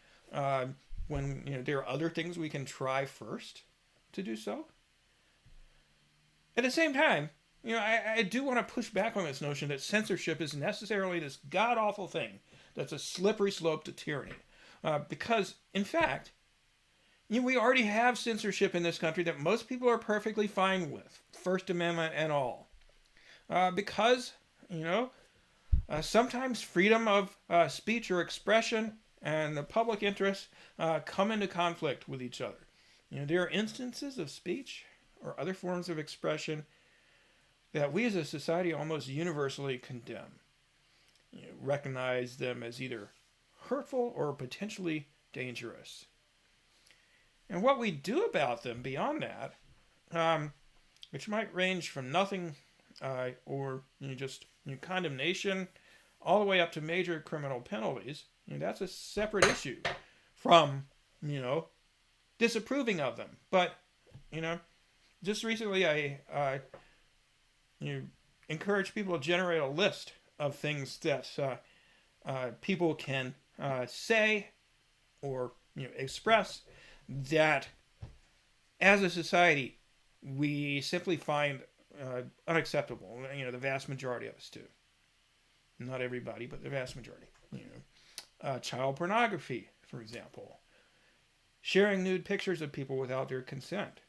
When there are other things we can try first to do so. At the same time, I do want to push back on this notion that censorship is necessarily this god awful thing that's a slippery slope to tyranny. Because, in fact, we already have censorship in this country that most people are perfectly fine with, First Amendment and all. Because, sometimes freedom of speech or expression and the public interest come into conflict with each other. There are instances of speech or other forms of expression that we as a society almost universally condemn. Recognize them as either hurtful or potentially dangerous. And what we do about them beyond that, which might range from nothing or just condemnation all the way up to major criminal penalties, that's a separate issue from, disapproving of them. But, just recently I encourage people to generate a list of things that people can say or express that as a society we simply find unacceptable. The vast majority of us do. Not everybody, but the vast majority. Child pornography, for example. Sharing nude pictures of people without their consent.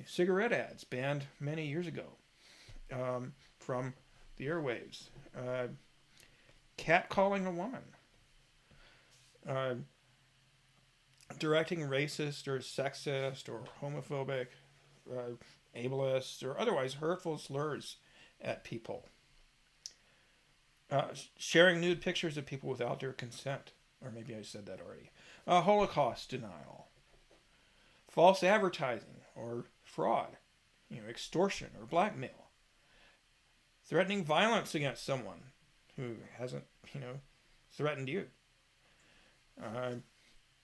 Cigarette ads banned many years ago from the airwaves. Catcalling a woman. Directing racist or sexist or homophobic, ableist, or otherwise hurtful slurs at people. Sharing nude pictures of people without their consent. Or maybe I said that already. Holocaust denial. False advertising or fraud. Extortion or blackmail. Threatening violence against someone who hasn't, threatened you.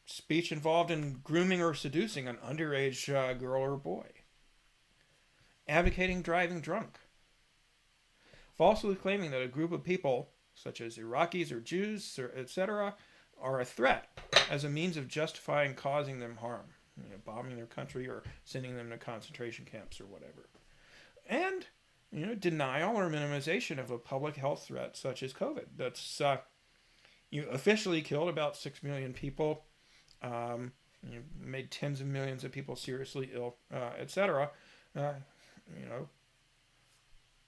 Speech involved in grooming or seducing an underage girl or boy. Advocating driving drunk. Falsely claiming that a group of people, such as Iraqis or Jews, or etc., are a threat as a means of justifying causing them harm. Bombing their country or sending them to concentration camps or whatever. And, denial or minimization of a public health threat such as COVID. That's officially killed about 6 million people, made tens of millions of people seriously ill, etc.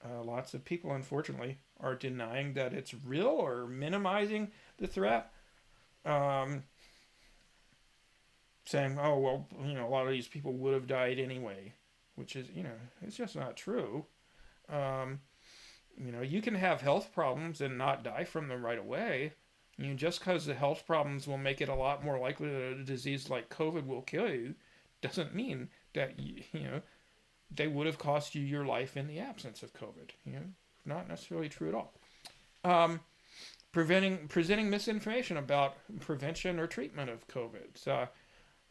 Lots of people, unfortunately, are denying that it's real or minimizing the threat. Saying, oh, well, a lot of these people would have died anyway, which is, it's just not true. You can have health problems and not die from them right away. Just because the health problems will make it a lot more likely that a disease like COVID will kill you, doesn't mean that they would have cost you your life in the absence of COVID. Not necessarily true at all. Um, presenting misinformation about prevention or treatment of COVID. So,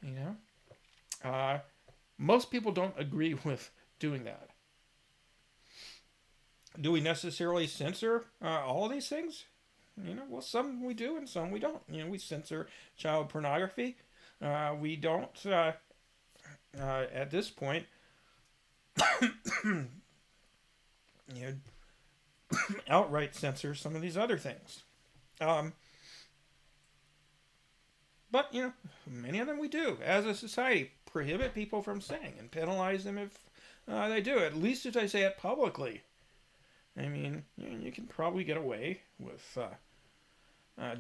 you know, uh, most people don't agree with doing that. Do we necessarily censor all of these things? Well, some we do and some we don't. We censor child pornography. We don't, at this point, you know, outright censor some of these other things. Um, but many of them we do as a society prohibit people from saying and penalize them if they do. At least if they say it publicly. I mean, you can probably get away with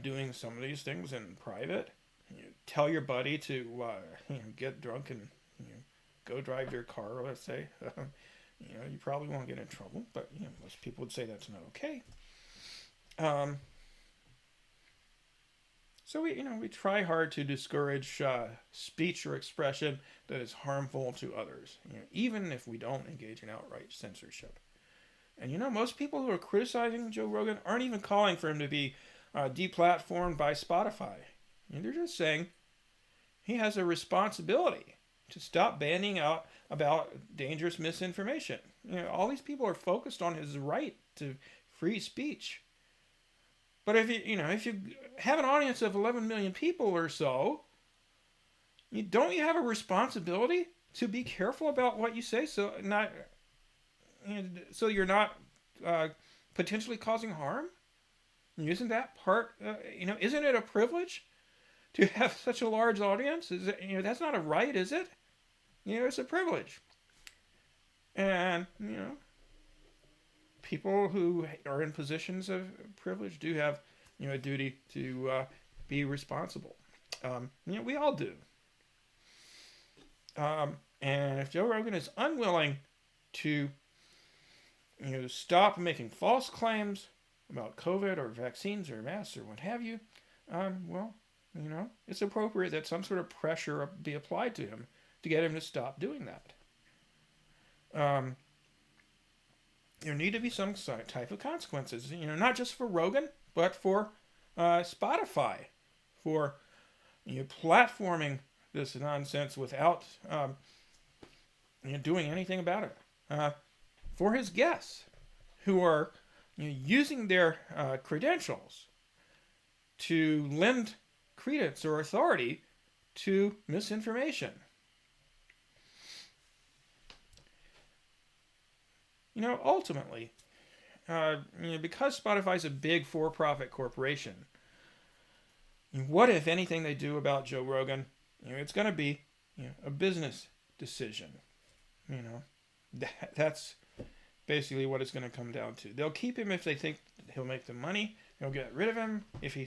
doing some of these things in private. Tell your buddy to get drunk and go drive your car. Let's say, you probably won't get in trouble, but most people would say that's not okay. So we try hard to discourage speech or expression that is harmful to others, even if we don't engage in outright censorship. And most people who are criticizing Joe Rogan aren't even calling for him to be deplatformed by Spotify. They're just saying he has a responsibility to stop banning out about dangerous misinformation. All these people are focused on his right to free speech. But if you have an audience of 11 million people or so, don't you have a responsibility to be careful about what you say, so you're not potentially causing harm? Isn't that part? Isn't it a privilege to have such a large audience? Is it, that's not a right, is it? It's a privilege. And people who are in positions of privilege do have a duty to be responsible. We all do. And if Joe Rogan is unwilling to stop making false claims about COVID or vaccines or masks or what have you, it's appropriate that some sort of pressure be applied to him to get him to stop doing that. There need to be some type of consequences, not just for Rogan, but for Spotify, for platforming this nonsense without doing anything about it. For his guests who are using their credentials to lend credence or authority to misinformation. Ultimately, because Spotify is a big for-profit corporation, what if anything they do about Joe Rogan, it's going to be a business decision. That's basically what it's going to come down to. They'll keep him if they think he'll make them money. They'll get rid of him if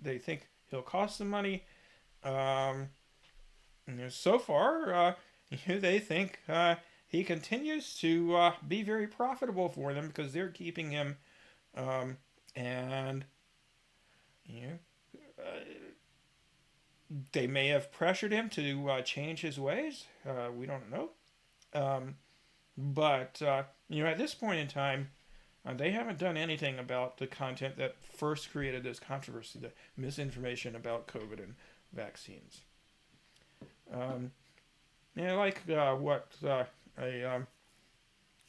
they think he'll cost them money. So far, they think he continues to be very profitable for them because they're keeping him, and they may have pressured him to change his ways. We don't know. But at this point in time, they haven't done anything about the content that first created this controversy, the misinformation about COVID and vaccines. Like what a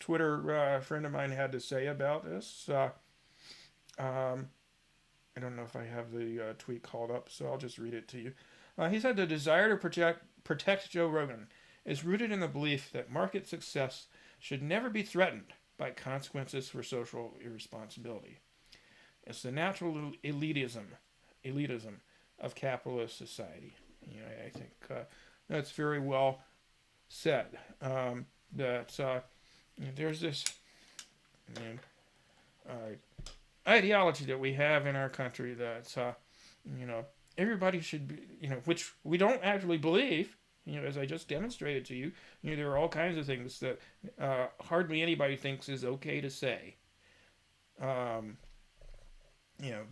Twitter friend of mine had to say about this. I don't know if I have the tweet called up, so I'll just read it to you. He said the desire to protect Joe Rogan is rooted in the belief that market success should never be threatened by consequences for social irresponsibility. It's the natural elitism of capitalist society. I think that's very well said. That there's this ideology that we have in our country that everybody should be, which we don't actually believe. As I just demonstrated to you, there are all kinds of things that hardly anybody thinks is okay to say.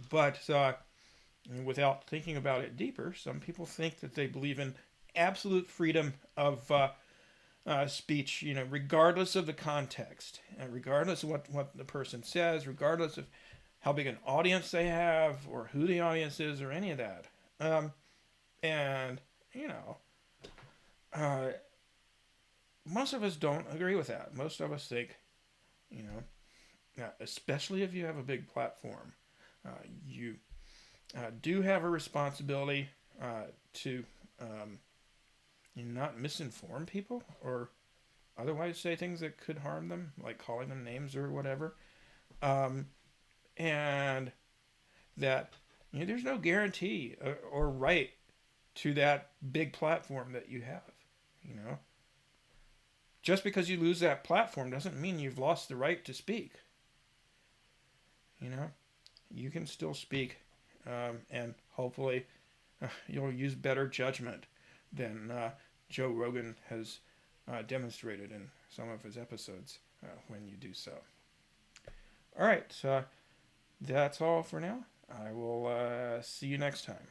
But And without thinking about it deeper, some people think that they believe in absolute freedom of speech, regardless of the context, regardless of what the person says, regardless of how big an audience they have or who the audience is or any of that. And, you know, uh, most of us don't agree with that. Most of us think, you especially if you have a big platform, you do have a responsibility to not misinform people or otherwise say things that could harm them, like calling them names or whatever. Um, and that there's no guarantee or right to that big platform that you have. You know, just because you lose that platform doesn't mean you've lost the right to speak. You know, you can still speak, and hopefully you'll use better judgment than Joe Rogan has demonstrated in some of his episodes when you do so. All right, so that's all for now. I will see you next time.